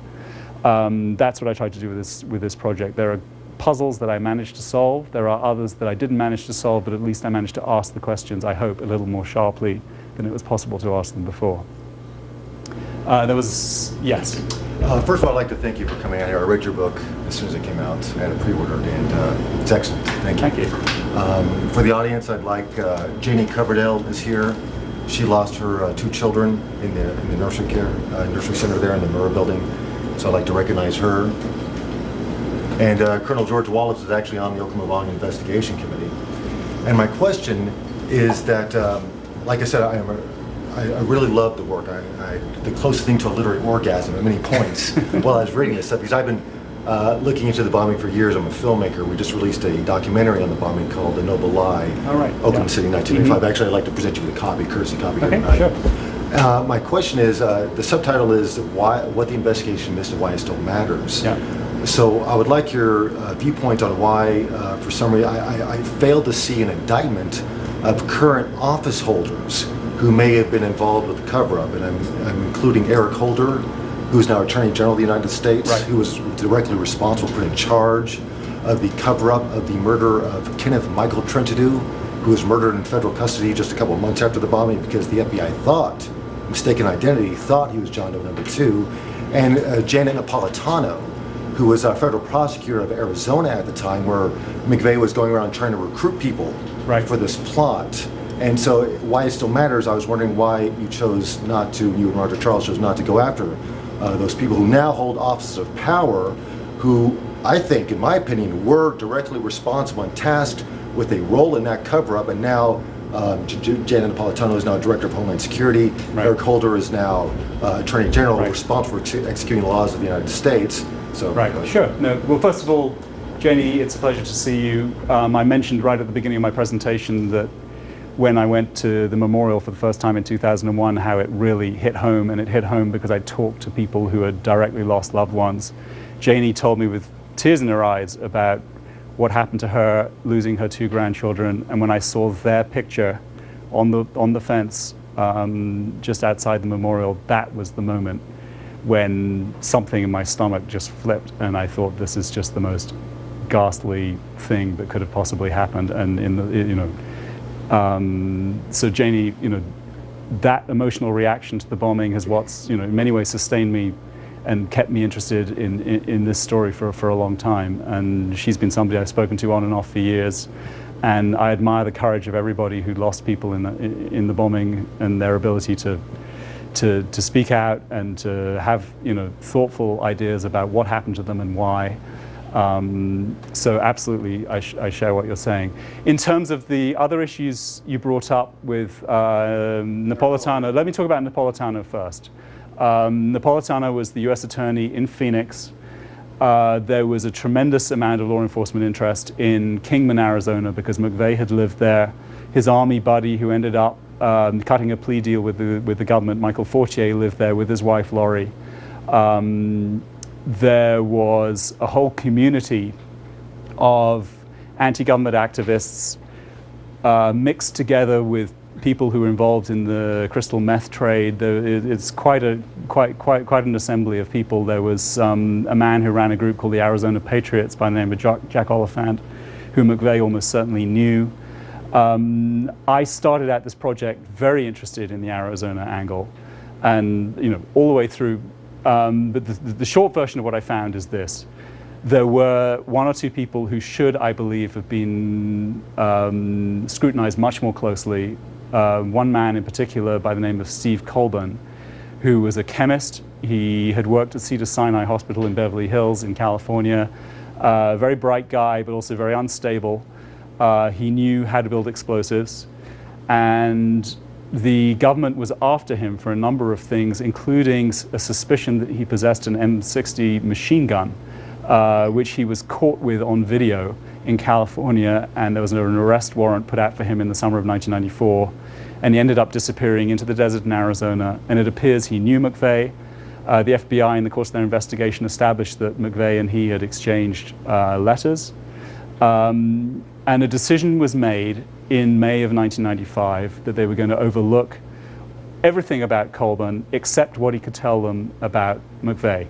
That's what I tried to do with this project. There are puzzles that I managed to solve. There are others that I didn't manage to solve, but at least I managed to ask the questions, I hope, a little more sharply than it was possible to ask them before. Yes. First of all, I'd like to thank you for coming out here. I read your book as soon as it came out. I had it pre-ordered, and it's excellent. Thank you. Thank you. For the audience, I'd like Janie Coverdale is here. She lost her 2 children in the nursery center there in the Murrah Building. So I'd like to recognize her. And Colonel George Wallace is actually on the Oklahoma Bombing Investigation Committee. And my question is that, like I said, I really love the work. The closest thing to a literary orgasm at many points while I was reading this stuff, because I've been looking into the bombing for years. I'm a filmmaker. We just released a documentary on the bombing called The Noble Lie, Oklahoma City, 1985. Actually, I'd like to present you with a copy, courtesy copy here tonight. Sure. My question is, the subtitle is what the investigation missed and why it still matters. Yeah. So I would like your viewpoint on why, for some reason, I failed to see an indictment of current office holders who may have been involved with the cover-up, and I'm including Eric Holder, who's now Attorney General of the United States, who was directly responsible, put in charge of the cover-up of the murder of Kenneth Michael Trentadue, who was murdered in federal custody just a couple of months after the bombing because the FBI thought, mistaken identity, thought he was John Doe number 2, and Janet Napolitano, who was a federal prosecutor of Arizona at the time, where McVeigh was going around trying to recruit people for this plot. And so why it still matters, I was wondering why you chose not to, you and Roger Charles chose not to go after those people who now hold offices of power, who I think, in my opinion, were directly responsible and tasked with a role in that cover-up. And now Janet Napolitano is now Director of Homeland Security. Eric Holder is now Attorney General, responsible for executing the laws of the United States. So, Sure. No. Well, first of all, Janie, it's a pleasure to see you. I mentioned right at the beginning of my presentation that when I went to the memorial for the first time in 2001, how it really hit home, and it hit home because I talked to people who had directly lost loved ones. Janie told me with tears in her eyes about what happened to her losing her 2 grandchildren, and when I saw their picture on the fence just outside the memorial, that was the moment when something in my stomach just flipped, and I thought, this is just the most ghastly thing that could have possibly happened. And so Janie, that emotional reaction to the bombing has what's, in many ways sustained me and kept me interested in this story for a long time. And she's been somebody I've spoken to on and off for years. And I admire the courage of everybody who lost people in the bombing, and their ability to speak out and to have thoughtful ideas about what happened to them and why. So absolutely, I share what you're saying. In terms of the other issues you brought up with Napolitano, let me talk about Napolitano first. Napolitano was the U.S. Attorney in Phoenix. There was a tremendous amount of law enforcement interest in Kingman, Arizona, because McVeigh had lived there. His army buddy, who ended up cutting a plea deal with the government, Michael Fortier, lived there with his wife, Laurie. There was a whole community of anti-government activists mixed together with people who were involved in the crystal meth trade. It's quite an assembly of people. There was a man who ran a group called the Arizona Patriots by the name of Jack Oliphant, who McVeigh almost certainly knew. I started out this project very interested in the Arizona angle, and all the way through. But the short version of what I found is this. There were one or two people who should, I believe, have been scrutinized much more closely. One man in particular by the name of Steve Colburn, who was a chemist. He had worked at Cedars-Sinai Hospital in Beverly Hills in California. Very bright guy, but also very unstable. He knew how to build explosives. And the government was after him for a number of things, including a suspicion that he possessed an M60 machine gun, which he was caught with on video in California, and there was an arrest warrant put out for him in the summer of 1994, and he ended up disappearing into the desert in Arizona, and it appears he knew McVeigh. The FBI, in the course of their investigation, established that McVeigh and he had exchanged letters, and a decision was made in May of 1995 that they were going to overlook everything about Colburn except what he could tell them about McVeigh,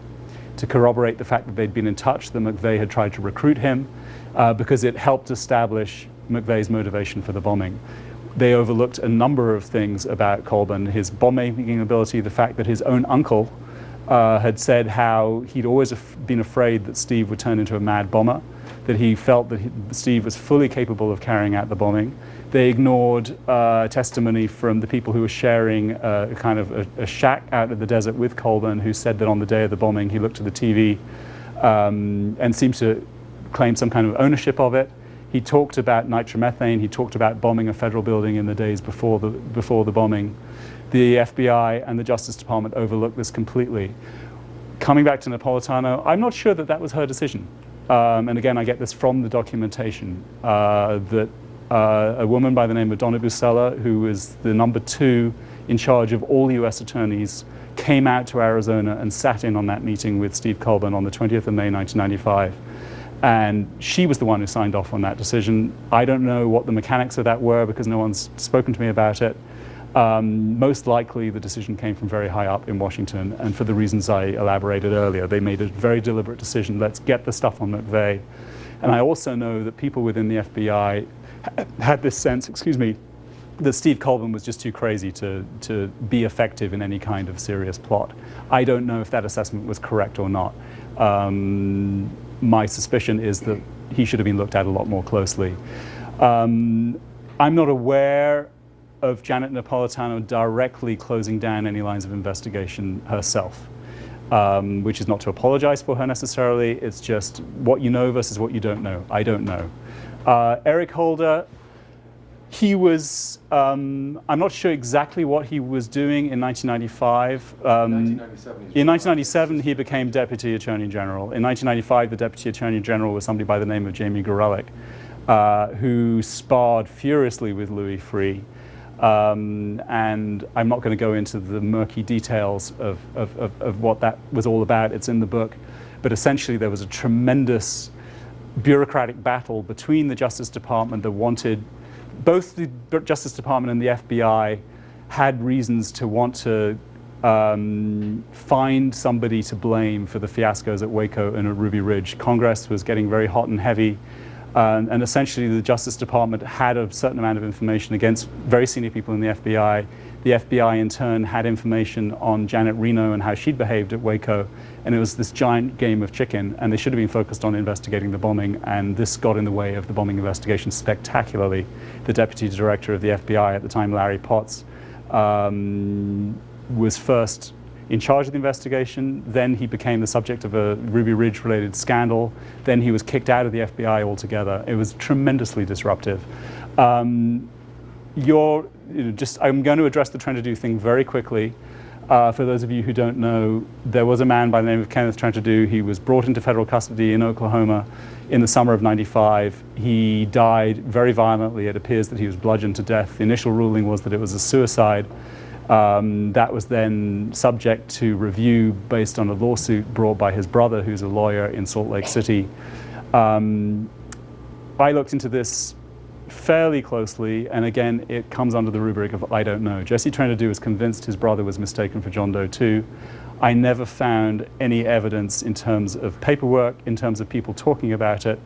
to corroborate the fact that they'd been in touch, that McVeigh had tried to recruit him, because it helped establish McVeigh's motivation for the bombing. They overlooked a number of things about Colburn, his bomb-making ability, the fact that his own uncle had said how he'd always been afraid that Steve would turn into a mad bomber, that he felt that Steve was fully capable of carrying out the bombing. They ignored testimony from the people who were sharing a shack out in the desert with Colburn, who said that on the day of the bombing he looked at the TV and seemed to claim some kind of ownership of it. He talked about nitromethane. He talked about bombing a federal building in the days before the bombing. The FBI and the Justice Department overlooked this completely. Coming back to Napolitano, I'm not sure that that was her decision. And again, I get this from the documentation, that a woman by the name of Donna Buscella, who was the #2 in charge of all U.S. attorneys, came out to Arizona and sat in on that meeting with Steve Colburn on the 20th of May, 1995. And she was the one who signed off on that decision. I don't know what the mechanics of that were because no one's spoken to me about it. Most likely the decision came from very high up in Washington, and for the reasons I elaborated earlier. They made a very deliberate decision, let's get the stuff on McVeigh. And I also know that people within the FBI had this sense, that Steve Colburn was just too crazy to be effective in any kind of serious plot. I don't know if that assessment was correct or not. My suspicion is that he should have been looked at a lot more closely. I'm not aware of Janet Napolitano directly closing down any lines of investigation herself, which is not to apologize for her necessarily. It's just what you know versus what you don't know. I don't know. Eric Holder, he was, I'm not sure exactly what he was doing in 1995. In 1997, he became Deputy Attorney General. In 1995, the Deputy Attorney General was somebody by the name of Jamie Gorelick, who sparred furiously with Louis Freeh. And I'm not going to go into the murky details of what that was all about. It's in the book. But essentially, there was a tremendous bureaucratic battle between the Justice Department that wanted, both the Justice Department and the FBI had reasons to want to find somebody to blame for the fiascos at Waco and at Ruby Ridge. Congress was getting very hot and heavy. And essentially, the Justice Department had a certain amount of information against very senior people in the FBI. The FBI, in turn, had information on Janet Reno and how she'd behaved at Waco. And it was this giant game of chicken. And they should have been focused on investigating the bombing. And this got in the way of the bombing investigation spectacularly. The Deputy Director of the FBI at the time, Larry Potts, was first in charge of the investigation. Then he became the subject of a Ruby Ridge-related scandal. Then he was kicked out of the FBI altogether. It was tremendously disruptive. I'm going to address the Trent thing very quickly. For those of you who don't know, there was a man by the name of Kenneth Trentadue. He was brought into federal custody in Oklahoma in the summer of '95. He died very violently. It appears that he was bludgeoned to death. The initial ruling was that it was a suicide. That was then subject to review based on a lawsuit brought by his brother, who's a lawyer in Salt Lake City. I looked into this fairly closely, and again, it comes under the rubric of I don't know. Jesse Trentadue was convinced his brother was mistaken for John Doe 2. I never found any evidence in terms of paperwork, in terms of people talking about it,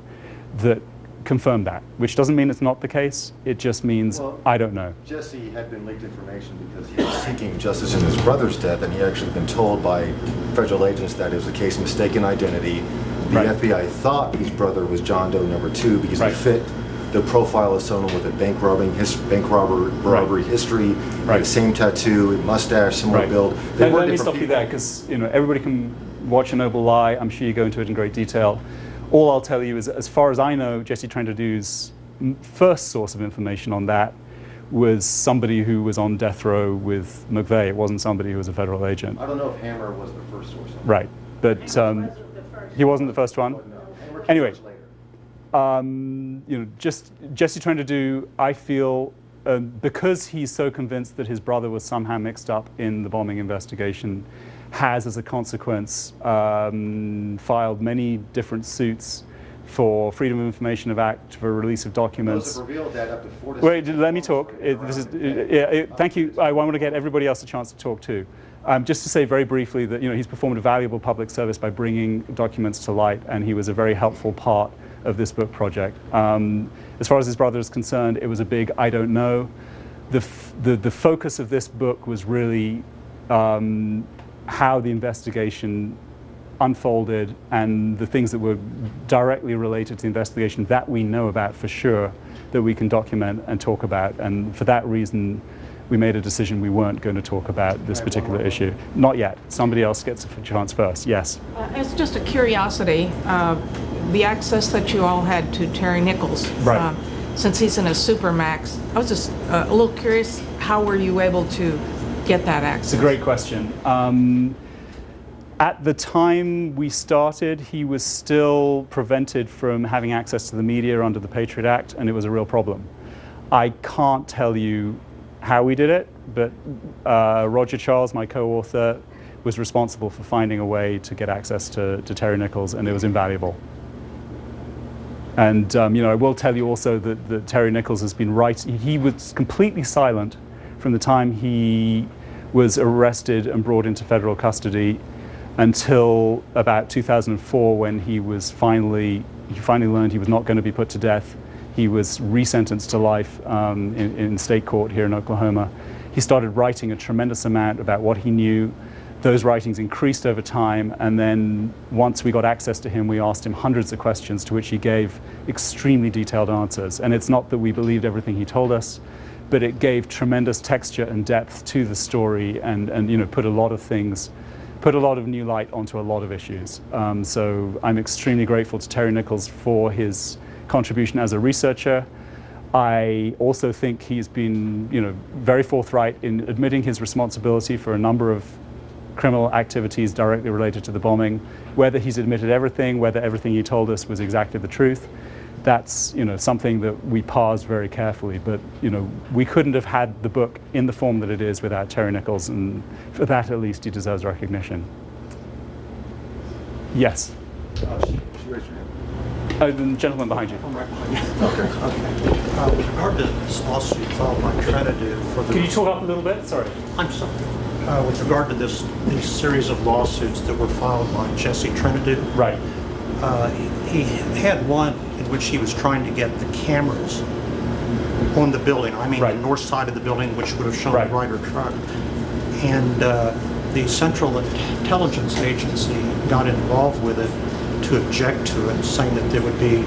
that confirmed that, which doesn't mean it's not the case. It just means I don't know. Jesse had been leaked information because he was seeking justice in his brother's death, and he had actually been told by federal agents that it was a case of mistaken identity. The FBI thought his brother was John Doe number 2 because he fit the profile of someone with a bank robbery history, the same tattoo, mustache, similar build. Let me stop you there, because everybody can watch A Noble Lie. I'm sure you go into it in great detail. All I'll tell you is, as far as I know, Jesse Trentadue's first source of information on that was somebody who was on death row with McVeigh. It wasn't somebody who was a federal agent. I don't know if Hammer was the first source. Right, but he wasn't the first one. Anyway. Just Jesse Trentadue, I feel, because he's so convinced that his brother was somehow mixed up in the bombing investigation, has, as a consequence, filed many different suits for Freedom of Information Act, for release of documents. Revealed that up to 4 to 6 Wait, let me talk. Thank you. I want to get everybody else a chance to talk too. Just to say very briefly that he's performed a valuable public service by bringing documents to light, and he was a very helpful part of this book project. As far as his brother is concerned, it was a big I don't know. The focus of this book was really how the investigation unfolded and the things that were directly related to the investigation that we know about for sure, that we can document and talk about. And for that reason, we made a decision we weren't going to talk about this particular issue. Not yet. Somebody else gets a chance first. Yes? It's just a curiosity. The access that you all had to Terry Nichols, since he's in a Supermax, I was just a little curious, how were you able to get that access? It's a great question. At the time we started, he was still prevented from having access to the media under the Patriot Act, and it was a real problem. I can't tell you how we did it, but Roger Charles, my co-author, was responsible for finding a way to get access to Terry Nichols, and it was invaluable. And I will tell you also that Terry Nichols has been writing. He was completely silent from the time he was arrested and brought into federal custody until about 2004, when he finally learned he was not going to be put to death. He was resentenced to life in state court here in Oklahoma. He started writing a tremendous amount about what he knew. Those writings increased over time, and then once we got access to him, we asked him hundreds of questions to which he gave extremely detailed answers. And it's not that we believed everything he told us, but it gave tremendous texture and depth to the story, and put a lot of new light onto a lot of issues. So I'm extremely grateful to Terry Nichols for his contribution as a researcher. I also think he's been, very forthright in admitting his responsibility for a number of criminal activities directly related to the bombing. Whether he's admitted everything, whether everything he told us was exactly the truth, that's something that we parsed very carefully. But we couldn't have had the book in the form that it is without Terry Nichols, and for that at least he deserves recognition. Yes. She raised her hand. The gentleman behind you. I'm right behind you. Okay. With regard to this lawsuit filed by Trentadue for the... Can you talk up a little bit? Sorry. I'm sorry. With regard to these series of lawsuits that were filed by Jesse Trentadue, right. He had one in which he was trying to get the cameras on the building. I mean, the north side of the building, which would have shown the Ryder truck. And the Central Intelligence Agency got involved with it to object to it, saying that there would be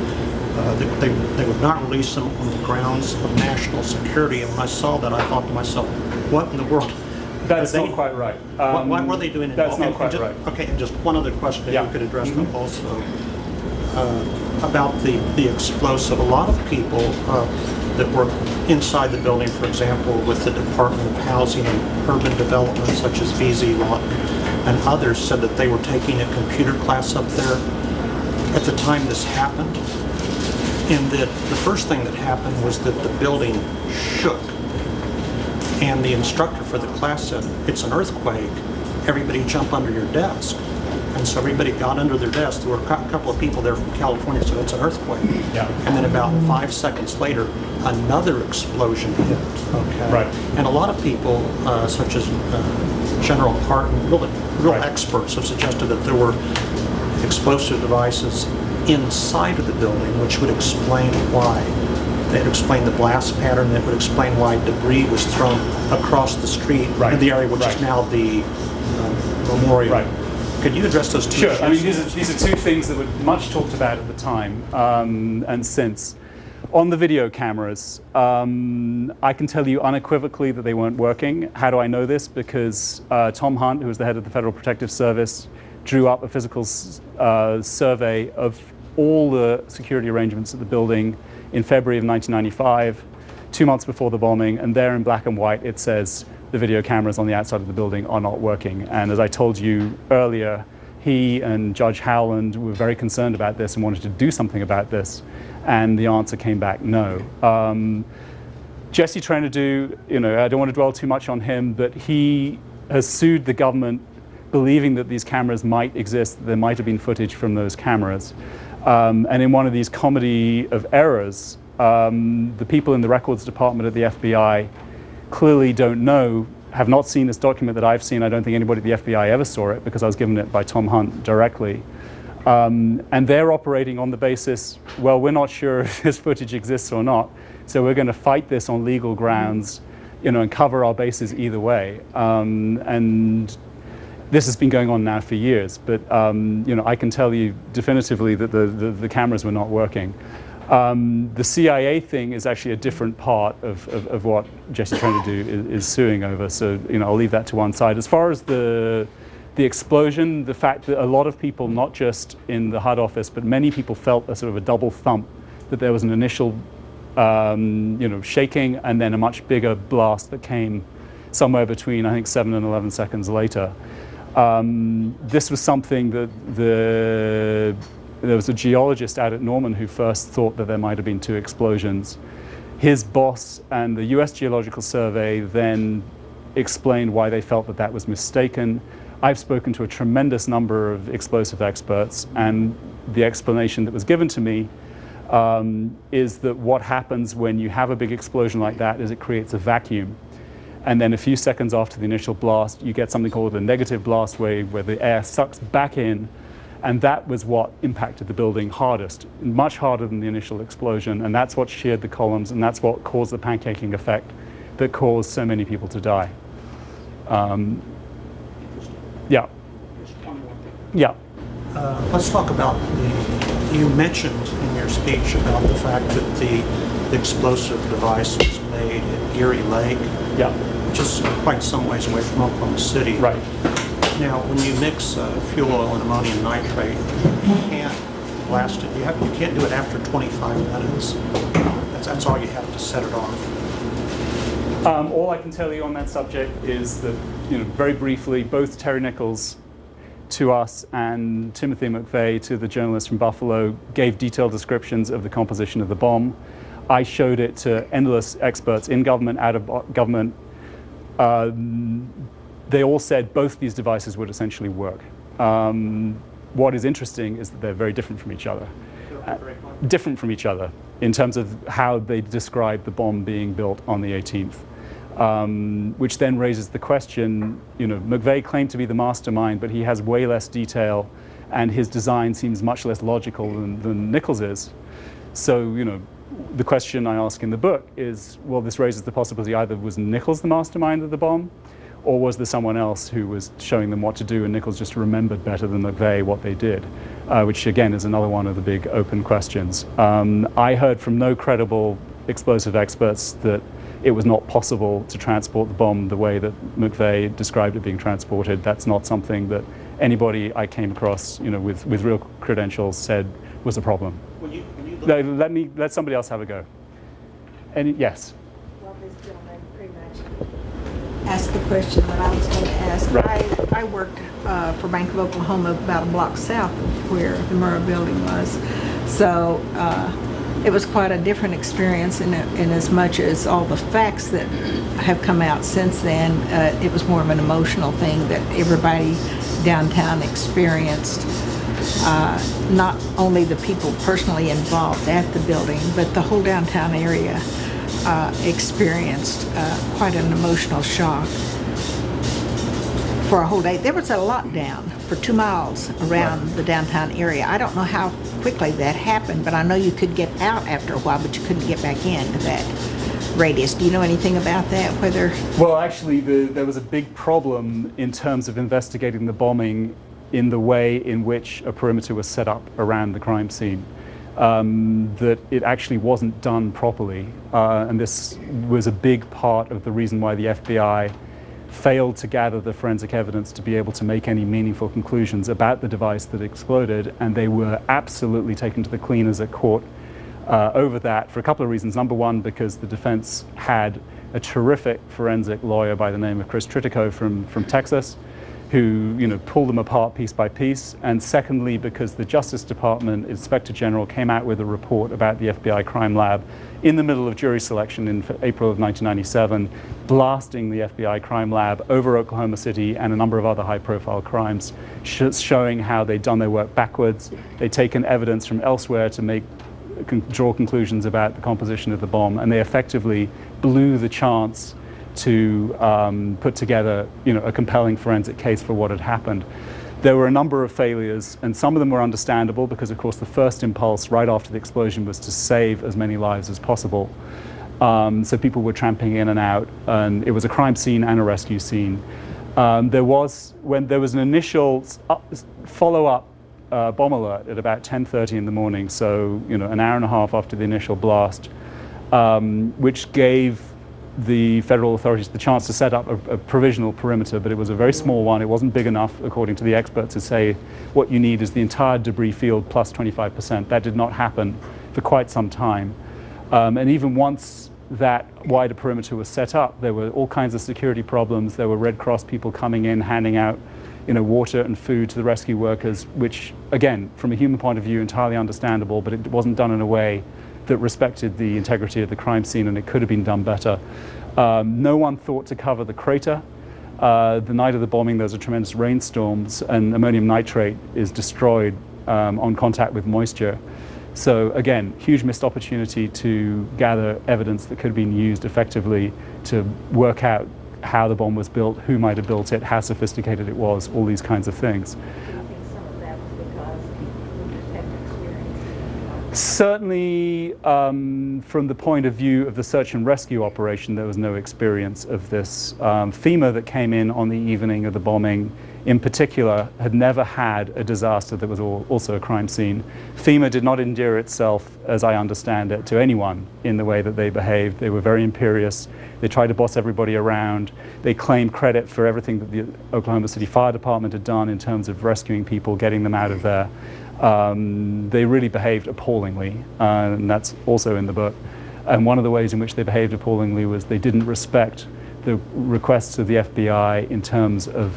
they would not release them on the grounds of national security. And when I saw that, I thought to myself, what in the world? That's not quite right. Why were they doing it? That's not quite right. Okay, and just one other question, if you could address them also. About the explosive. A lot of people that work inside the building, for example, with the Department of Housing and Urban Development, such as VZ Law, and others, said that they were taking a computer class up there at the time this happened, and that the first thing that happened was that the building shook. And the instructor for the class said, "It's an earthquake. Everybody jump under your desk." And so everybody got under their desk. There were a couple of people there from California, so it's an earthquake. Yeah. And then about 5 seconds later, another explosion hit. Okay. Right. And a lot of people, such as General Parton, real Right. experts, have suggested that there were explosive devices inside of the building, which would explain why. That would explain the blast pattern. That would explain why debris was thrown across the street in the area which is now the memorial. Right. Could you address those two issues? Sure. I mean, these are two things that were much talked about at the time and since. On the video cameras, I can tell you unequivocally that they weren't working. How do I know this? Because Tom Hunt, who was the head of the Federal Protective Service, drew up a physical survey of all the security arrangements at the building in February of 1995, 2 months before the bombing, and there in black and white it says the video cameras on the outside of the building are not working. And as I told you earlier, he and Judge Howland were very concerned about this and wanted to do something about this, and the answer came back no. Jesse Trenadu, I don't want to dwell too much on him, but he has sued the government believing that these cameras might exist, that there might have been footage from those cameras. And in one of these comedy of errors, the people in the records department at the FBI clearly don't know, have not seen this document that I've seen. I don't think anybody at the FBI ever saw it because I was given it by Tom Hunt directly. And they're operating on the basis, well, we're not sure if this footage exists or not, so we're going to fight this on legal grounds, and cover our bases either way. And this has been going on now for years, but I can tell you definitively that the cameras were not working. The CIA thing is actually a different part of what Jesse Trenadu is suing over, so I'll leave that to one side. As far as the explosion, the fact that a lot of people, not just in the HUD office, but many people felt a sort of a double thump, that there was an initial shaking and then a much bigger blast that came somewhere between, I think, 7 and 11 seconds later. This was something that there was a geologist out at Norman who first thought that there might have been 2 explosions. His boss and the US Geological Survey then explained why they felt that that was mistaken. I've spoken to a tremendous number of explosive experts, and the explanation that was given to me is that what happens when you have a big explosion like that is it creates a vacuum. And then a few seconds after the initial blast, you get something called a negative blast wave, where the air sucks back in, and that was what impacted the building hardest, much harder than the initial explosion, and that's what sheared the columns, and that's what caused the pancaking effect that caused so many people to die. Yeah. Yeah. Let's talk about you mentioned in your speech about the fact that the explosive device was made at Erie Lake. Yeah. Which is quite some ways away from Oklahoma City. Right. Now, when you mix fuel oil and ammonium nitrate, you can't blast it. You can't do it after 25 minutes. That's all you have to set it off. All I can tell you on that subject is that, very briefly, both Terry Nichols to us and Timothy McVeigh to the journalist from Buffalo gave detailed descriptions of the composition of the bomb. I showed it to endless experts in government, out of government. They all said both these devices would essentially work. What is interesting is that they're very different from each other. Different from each other in terms of how they describe the bomb being built on the 18th. Which then raises the question, McVeigh claimed to be the mastermind, but he has way less detail, and his design seems much less logical than Nichols is. So, the question I ask in the book is, well, this raises the possibility either was Nichols the mastermind of the bomb, or was there someone else who was showing them what to do and Nichols just remembered better than McVeigh what they did, which again is another one of the big open questions. I heard from no credible explosive experts that it was not possible to transport the bomb the way that McVeigh described it being transported. That's not something that anybody I came across, with real credentials said was a problem. Let somebody else have a go. Yes. Well, this gentleman pretty much asked the question that I was going to ask. Right. I worked for Bank of Oklahoma about a block south of where the Murrah Building was. So it was quite a different experience in as much as all the facts that have come out since then. It was more of an emotional thing that everybody downtown experienced. Not only the people personally involved at the building, but the whole downtown area experienced quite an emotional shock for a whole day. There was a lockdown for 2 miles around the downtown area. I don't know how quickly that happened, but I know you could get out after a while, but you couldn't get back into that radius. Do you know anything about that? Well, actually, there was a big problem in terms of investigating the bombing in the way in which a perimeter was set up around the crime scene. That it actually wasn't done properly. And this was a big part of the reason why the FBI failed to gather the forensic evidence to be able to make any meaningful conclusions about the device that exploded, and they were absolutely taken to the cleaners at court over that for a couple of reasons. Number one, because the defense had a terrific forensic lawyer by the name of Chris Tritico from Texas, who pulled them apart piece by piece, and secondly because the Justice Department Inspector General came out with a report about the FBI crime lab in the middle of jury selection in April of 1997, blasting the FBI crime lab over Oklahoma City and a number of other high-profile crimes, showing how they'd done their work backwards. They'd taken evidence from elsewhere to draw conclusions about the composition of the bomb, and they effectively blew the chance to put together, a compelling forensic case for what had happened. There were a number of failures, and some of them were understandable because, of course, the first impulse right after the explosion was to save as many lives as possible. So people were tramping in and out, and it was a crime scene and a rescue scene. When there was an initial follow-up bomb alert at about 10:30 in the morning, so an hour and a half after the initial blast, which gave the federal authorities the chance to set up a provisional perimeter, but it was a very small one. It wasn't big enough, according to the experts, to say what you need is the entire debris field plus 25%. That did not happen for quite some time. And even once that wider perimeter was set up, there were all kinds of security problems. There were Red Cross people coming in, handing out water and food to the rescue workers, which, again, from a human point of view, entirely understandable, but it wasn't done in a way that respected the integrity of the crime scene, and it could have been done better. No one thought to cover the crater. The night of the bombing, there was a tremendous rainstorms, and ammonium nitrate is destroyed on contact with moisture. So again, huge missed opportunity to gather evidence that could have been used effectively to work out how the bomb was built, who might have built it, how sophisticated it was, all these kinds of things. Certainly, from the point of view of the search and rescue operation, there was no experience of this. FEMA that came in on the evening of the bombing, in particular, had never had a disaster that was also a crime scene. FEMA did not endear itself, as I understand it, to anyone in the way that they behaved. They were very imperious. They tried to boss everybody around. They claimed credit for everything that the Oklahoma City Fire Department had done in terms of rescuing people, getting them out of there. They really behaved appallingly, and that's also in the book. And one of the ways in which they behaved appallingly was they didn't respect the requests of the FBI in terms of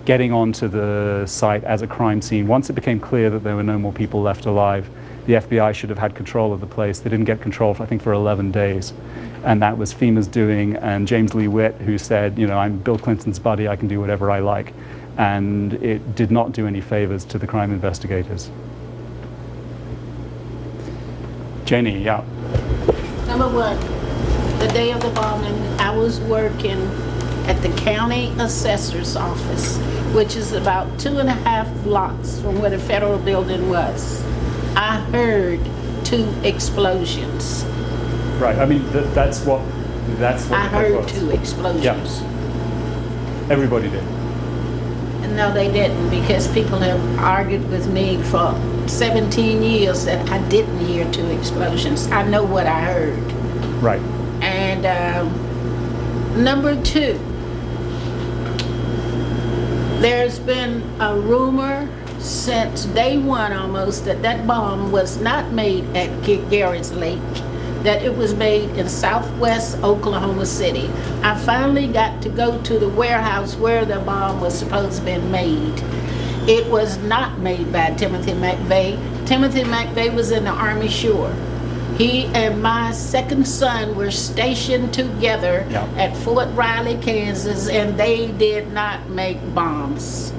getting onto the site as a crime scene. Once it became clear that there were no more people left alive, the FBI should have had control of the place. They didn't get control, I think, for 11 days. And that was FEMA's doing, and James Lee Witt, who said, I'm Bill Clinton's buddy, I can do whatever I like. And it did not do any favors to the crime investigators. Jenny, yeah. Number one, the day of the bombing, I was working at the county assessor's office, which is about 2.5 blocks from where the federal building was. I heard 2 explosions. Right, I mean, that's what I heard 2 explosions. Yeah. Everybody did. No, they didn't, because people have argued with me for 17 years that I didn't hear 2 explosions. I know what I heard. Right. And number 2, there's been a rumor since day one almost that bomb was not made at Garrett's Lake, that it was made in Southwest Oklahoma City. I finally got to go to the warehouse where the bomb was supposed to have been made. It was not made by Timothy McVeigh. Timothy McVeigh was in the Army Shore. He and my second son were stationed together at Fort Riley, Kansas, and they did not make bombs.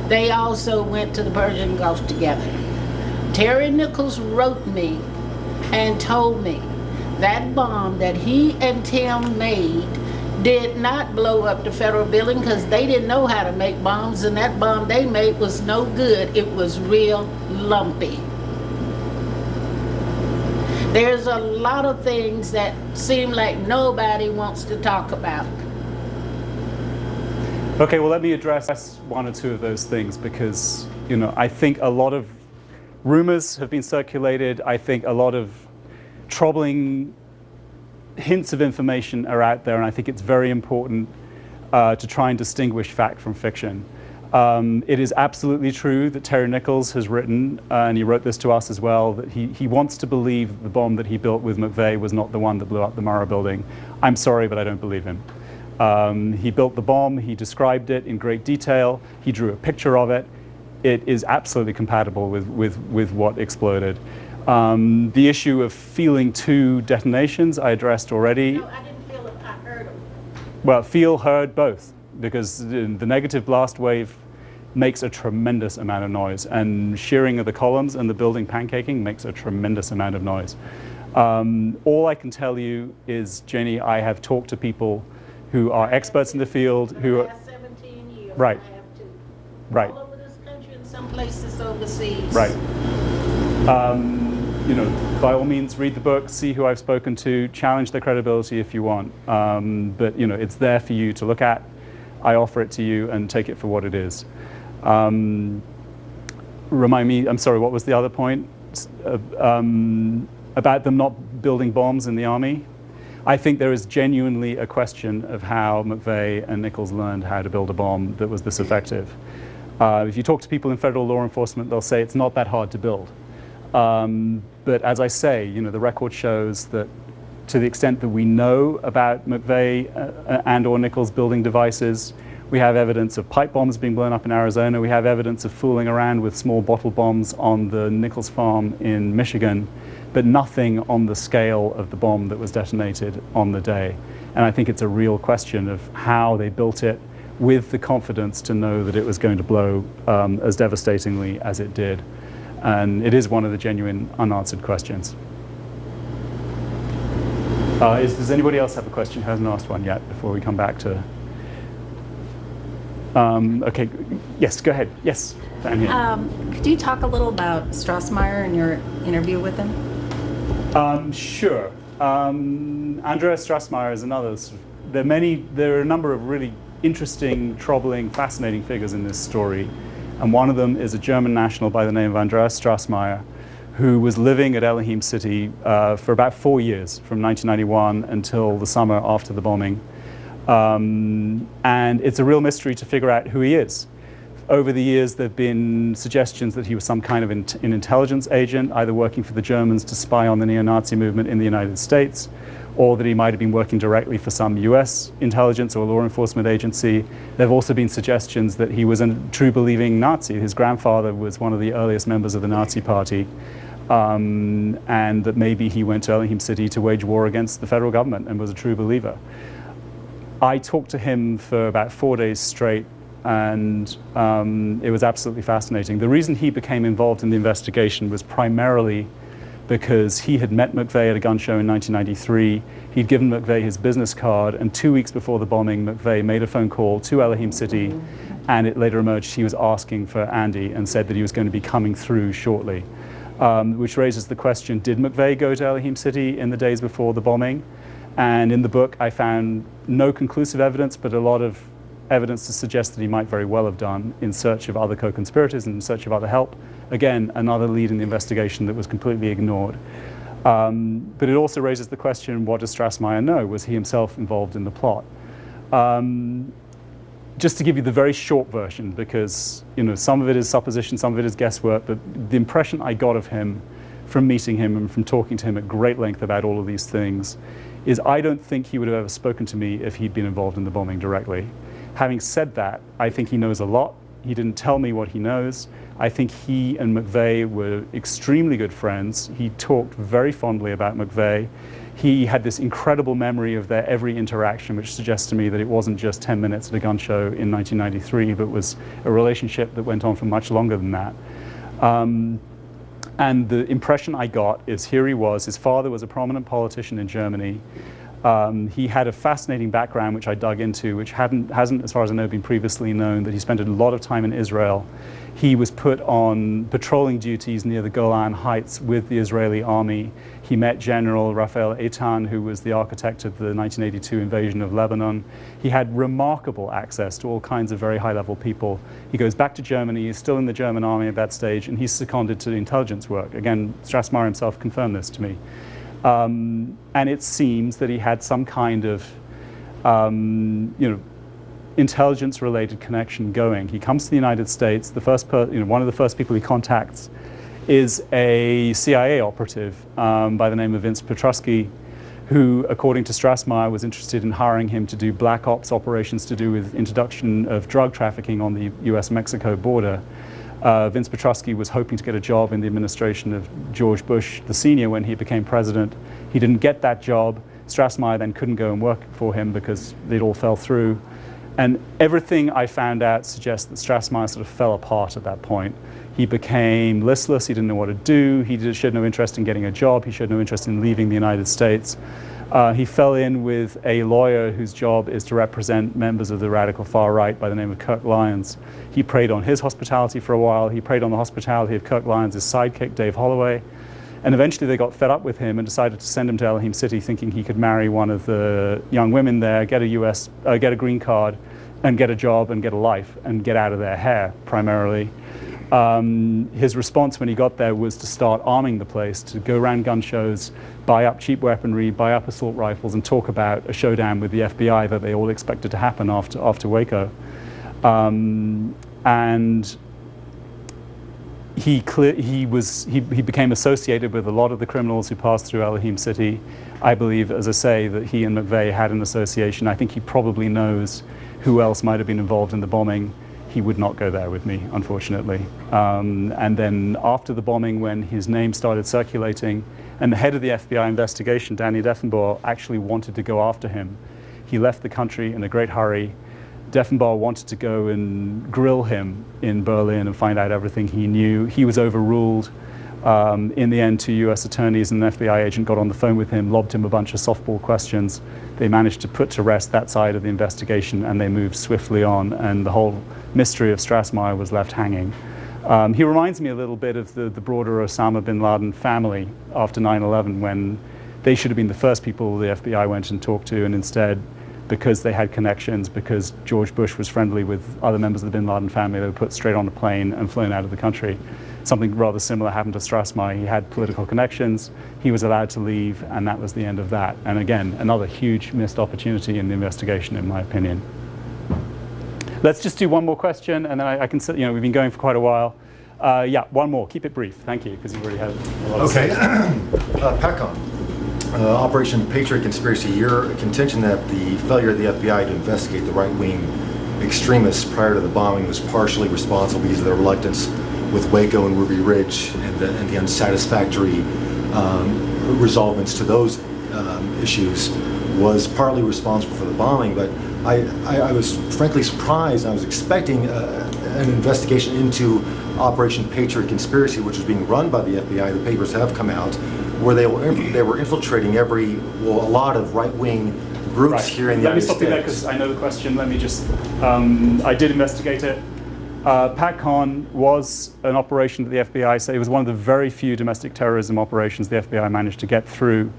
They also went to the Persian Gulf together. Terry Nichols wrote me and told me that bomb that he and Tim made did not blow up the federal building because they didn't know how to make bombs, and that bomb they made was no good. It was real lumpy. There's a lot of things that seem like nobody wants to talk about. Okay, well, let me address one or two of those things because, I think a lot of rumors have been circulated. I think a lot of troubling hints of information are out there, and I think it's very important to try and distinguish fact from fiction. It is absolutely true that Terry Nichols has written, and he wrote this to us as well, that he wants to believe the bomb that he built with McVeigh was not the one that blew up the Murrah building. I'm sorry, but I don't believe him. He built the bomb, he described it in great detail, he drew a picture of it. It is absolutely compatible with what exploded. The issue of feeling two detonations I addressed already. No, I didn't feel it, I heard them. Well, feel, heard, both, because the negative blast wave makes a tremendous amount of noise, and shearing of the columns and the building pancaking makes a tremendous amount of noise. All I can tell you is, Jenny, I have talked to people who are experts in the field who the are... last 17 years, Right. I have to. Right. All over this country and some places overseas. Right. By all means, read the book, see who I've spoken to, challenge their credibility if you want. But it's there for you to look at. I offer it to you and take it for what it is. Remind me, I'm sorry, what was the other point? About them not building bombs in the Army? I think there is genuinely a question of how McVeigh and Nichols learned how to build a bomb that was this effective. If you talk to people in federal law enforcement, they'll say it's not that hard to build. But as I say, the record shows that to the extent that we know about McVeigh and or Nichols building devices, we have evidence of pipe bombs being blown up in Arizona. We have evidence of fooling around with small bottle bombs on the Nichols farm in Michigan, but nothing on the scale of the bomb that was detonated on the day. And I think it's a real question of how they built it with the confidence to know that it was going to blow as devastatingly as it did. And it is one of the genuine unanswered questions. Does anybody else have a question who hasn't asked one yet before we come back to... okay, yes, go ahead. Yes, down here. Could you talk a little about Strassmeyer and your interview with him? Sure. Andreas Strassmeyer is another. There are a number of really interesting, troubling, fascinating figures in this story. And one of them is a German national by the name of Andreas Strassmeyer, who was living at Elohim City for about 4 years, from 1991 until the summer after the bombing. And it's a real mystery to figure out who he is. Over the years, there have been suggestions that he was some kind of an intelligence agent, either working for the Germans to spy on the neo-Nazi movement in the United States, or that he might have been working directly for some US intelligence or law enforcement agency. There have also been suggestions that he was a true believing Nazi. His grandfather was one of the earliest members of the Nazi Party, and that maybe he went to Elohim City to wage war against the federal government and was a true believer. I talked to him for about 4 days straight, and it was absolutely fascinating. The reason he became involved in the investigation was primarily because he had met McVeigh at a gun show in 1993. He'd given McVeigh his business card, and 2 weeks before the bombing, McVeigh made a phone call to Elohim City, and it later emerged he was asking for Andy and said that he was going to be coming through shortly, which raises the question, did McVeigh go to Elohim City in the days before the bombing? And in the book, I found no conclusive evidence, but a lot of evidence to suggest that he might very well have done in search of other co-conspirators and in search of other help. Again, another lead in the investigation that was completely ignored. But it also raises the question, what does Strassmeyer know? Was he himself involved in the plot? Just to give you the very short version, because some of it is supposition, some of it is guesswork, but the impression I got of him from meeting him and from talking to him at great length about all of these things is I don't think he would have ever spoken to me if he'd been involved in the bombing directly. Having said that, I think he knows a lot. He didn't tell me what he knows. I think he and McVeigh were extremely good friends. He talked very fondly about McVeigh. He had this incredible memory of their every interaction, which suggests to me that it wasn't just 10 minutes at a gun show in 1993, but was a relationship that went on for much longer than that. And the impression I got is here he was. His father was a prominent politician in Germany. He had a fascinating background, which I dug into, which hasn't, as far as I know, been previously known, that he spent a lot of time in Israel. He was put on patrolling duties near the Golan Heights with the Israeli army. He met General Raphael Eitan, who was the architect of the 1982 invasion of Lebanon. He had remarkable access to all kinds of very high-level people. He goes back to Germany. He's still in the German army at that stage, and he's seconded to the intelligence work. Again, Strassmayer himself confirmed this to me. And it seems that he had some kind of, intelligence-related connection going. He comes to the United States. The first, one of the first people he contacts is a CIA operative by the name of Vince Petrusky, who, according to Strassmayer, was interested in hiring him to do black ops operations to do with introduction of drug trafficking on the U.S.-Mexico border. Vince Petrusky was hoping to get a job in the administration of George Bush, the senior, when he became president. He didn't get that job. Strassmayer then couldn't go and work for him because it all fell through. And everything I found out suggests that Strassmayer sort of fell apart at that point. He became listless. He didn't know what to do. He showed no interest in getting a job. He showed no interest in leaving the United States. He fell in with a lawyer whose job is to represent members of the radical far right by the name of Kirk Lyons. He preyed on his hospitality for a while. He preyed on the hospitality of Kirk Lyons' sidekick, Dave Holloway. And eventually they got fed up with him and decided to send him to El Ahim City, thinking he could marry one of the young women there, get a green card, and get a job and get a life and get out of their hair, primarily. His response when he got there was to start arming the place, to go around gun shows, buy up cheap weaponry, buy up assault rifles, and talk about a showdown with the FBI that they all expected to happen after Waco. And he became associated with a lot of the criminals who passed through El Ahim City. I believe, as I say, that he and McVeigh had an association. I think he probably knows who else might have been involved in the bombing. He would not go there with me, unfortunately. And then after the bombing, when his name started circulating, and the head of the FBI investigation, Danny Deffenbaugh, actually wanted to go after him, he left the country in a great hurry. Deffenbaugh wanted to go and grill him in Berlin and find out everything he knew. He was overruled. In the end, 2 U.S. attorneys and an FBI agent got on the phone with him, lobbed him a bunch of softball questions. They managed to put to rest that side of the investigation, and they moved swiftly on, and the whole mystery of Strassmayer was left hanging. He reminds me a little bit of the broader Osama bin Laden family after 9/11, when they should have been the first people the FBI went and talked to, and instead, because they had connections, because George Bush was friendly with other members of the bin Laden family, they were put straight on a plane and flown out of the country. Something rather similar happened to Strassmayer. He had political connections, he was allowed to leave, and that was the end of that. And again, another huge missed opportunity in the investigation, in my opinion. Let's just do one more question, and then I can, we've been going for quite a while. Yeah, one more. Keep it brief. Thank you, because you've already had a lot of PACON. Operation Patriot Conspiracy, your contention that the failure of the FBI to investigate the right-wing extremists prior to the bombing was partially responsible because of their reluctance with Waco and Ruby Ridge and the unsatisfactory resolvements to those issues was partly responsible for the bombing, but I was frankly surprised. I was expecting an investigation into Operation Patriot Conspiracy, which was being run by the FBI. The papers have come out, where they were infiltrating a lot of right-wing groups here in the United States. Let me stop you there because I know the question. Let me just, I did investigate it. PACON was an operation that the FBI said it was one of the very few domestic terrorism operations the FBI managed to get through.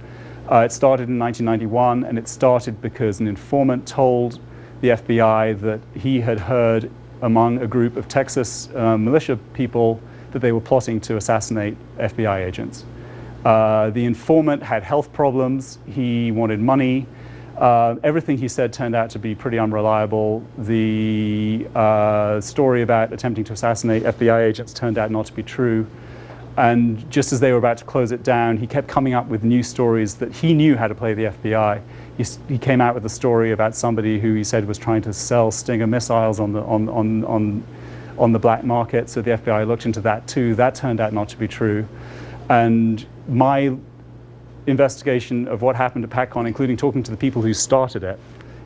It started in 1991, and it started because an informant told the FBI that he had heard among a group of Texas militia people that they were plotting to assassinate FBI agents. The informant had health problems. He wanted money. Everything he said turned out to be pretty unreliable. The story about attempting to assassinate FBI agents turned out not to be true. And just as they were about to close it down, he kept coming up with new stories that he knew how to play the FBI. He came out with a story about somebody who he said was trying to sell Stinger missiles on the black market, so the FBI looked into that too. That turned out not to be true. And my investigation of what happened at PACCON, including talking to the people who started it,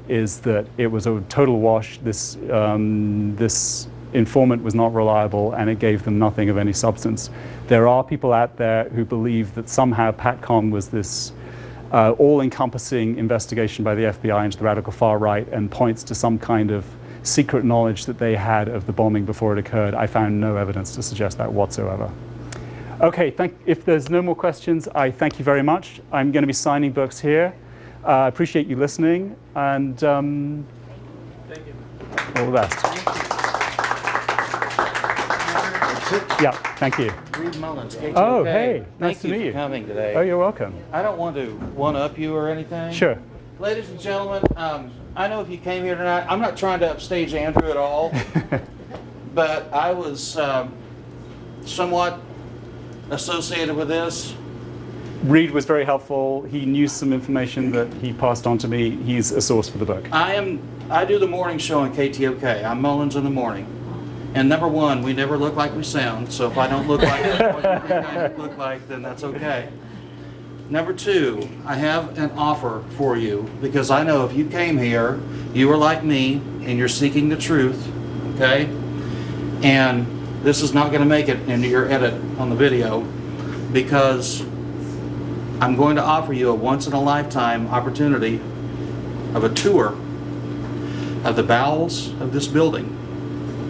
is that it was a total wash. This informant was not reliable, and it gave them nothing of any substance. There are people out there who believe that somehow PACCON was this all-encompassing investigation by the FBI into the radical far right, and points to some kind of secret knowledge that they had of the bombing before it occurred. I found no evidence to suggest that whatsoever. Okay, if there's no more questions, I thank you very much. I'm going to be signing books here. I appreciate you listening, and Thank you. all the best. Yeah, thank you. Reed Mullins, KTOK. Oh, hey, nice to meet Thank you. you for coming today. Oh, you're welcome. I don't want to one-up you or anything. Sure. Ladies and gentlemen, I know if you came here tonight, I'm not trying to upstage Andrew at all, but I was somewhat associated with this. Reed was very helpful. He knew some information that he passed on to me. He's a source for the book. I do the morning show on KTOK. I'm Mullins in the morning. And number one, we never look like we sound, so if I don't look like what you think I look like, then that's okay. Number two, I have an offer for you, because I know if you came here, you were like me, and you're seeking the truth, okay? And this is not going to make it into your edit on the video, because I'm going to offer you a once-in-a-lifetime opportunity of a tour of the bowels of this building,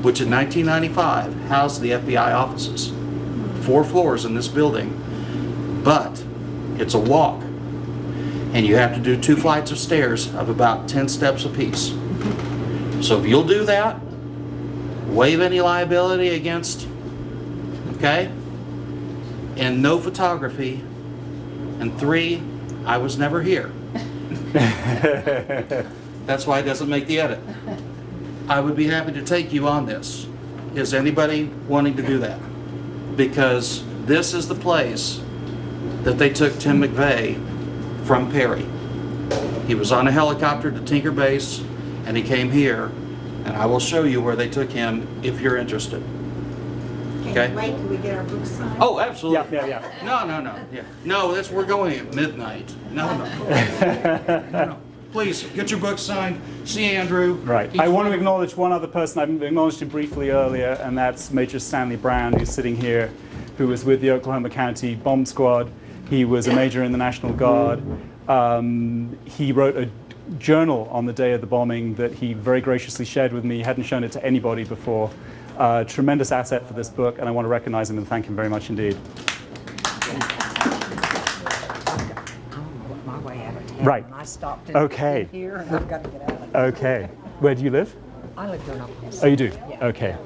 which in 1995 housed the FBI offices. 4 floors in this building, but it's a walk, and you have to do 2 flights of stairs of about 10 steps apiece. So if you'll do that, waive any liability against, okay? And no photography. And 3, I was never here. That's why it doesn't make the edit. I would be happy to take you on this. Is anybody wanting to do that? Because this is the place that they took Tim McVeigh from Perry. He was on a helicopter to Tinker Base, and he came here, and I will show you where they took him if you're interested. Okay? Can you wait till we get our books signed? Oh, absolutely. Yeah. No. Yeah. No, we're going at midnight. No. No. Please, get your book signed. See Andrew. Right. I want to acknowledge one other person. I've acknowledged him briefly earlier, and that's Major Stanley Brown, who's sitting here, who was with the Oklahoma County Bomb Squad. He was a major in the National Guard. He wrote a journal on the day of the bombing that he very graciously shared with me. He hadn't shown it to anybody before. Tremendous asset for this book, and I want to recognize him and thank him very much indeed. My way out of town. Right. And I stopped in here, and I've got to get out of here. Okay. Where do you live? I live here in Oklahoma. Oh, you do? Yeah. Okay.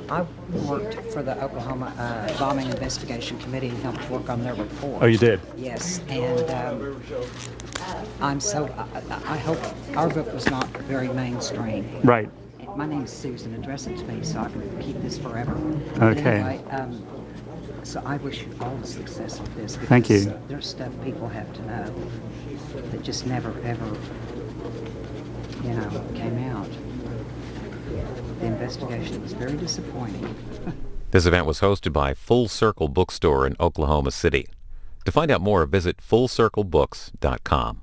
I worked for the Oklahoma Bombing Investigation Committee and helped work on their report. Oh, you did? Yes, and I hope our book was not very mainstream. Right. My name's Susan. Address it to me so I can keep this forever. Okay. Anyway, so I wish you all the success with this. Thank you. There's stuff people have to know that just never, ever, came out. The investigation was very disappointing. This event was hosted by Full Circle Bookstore in Oklahoma City. To find out more, visit fullcirclebooks.com.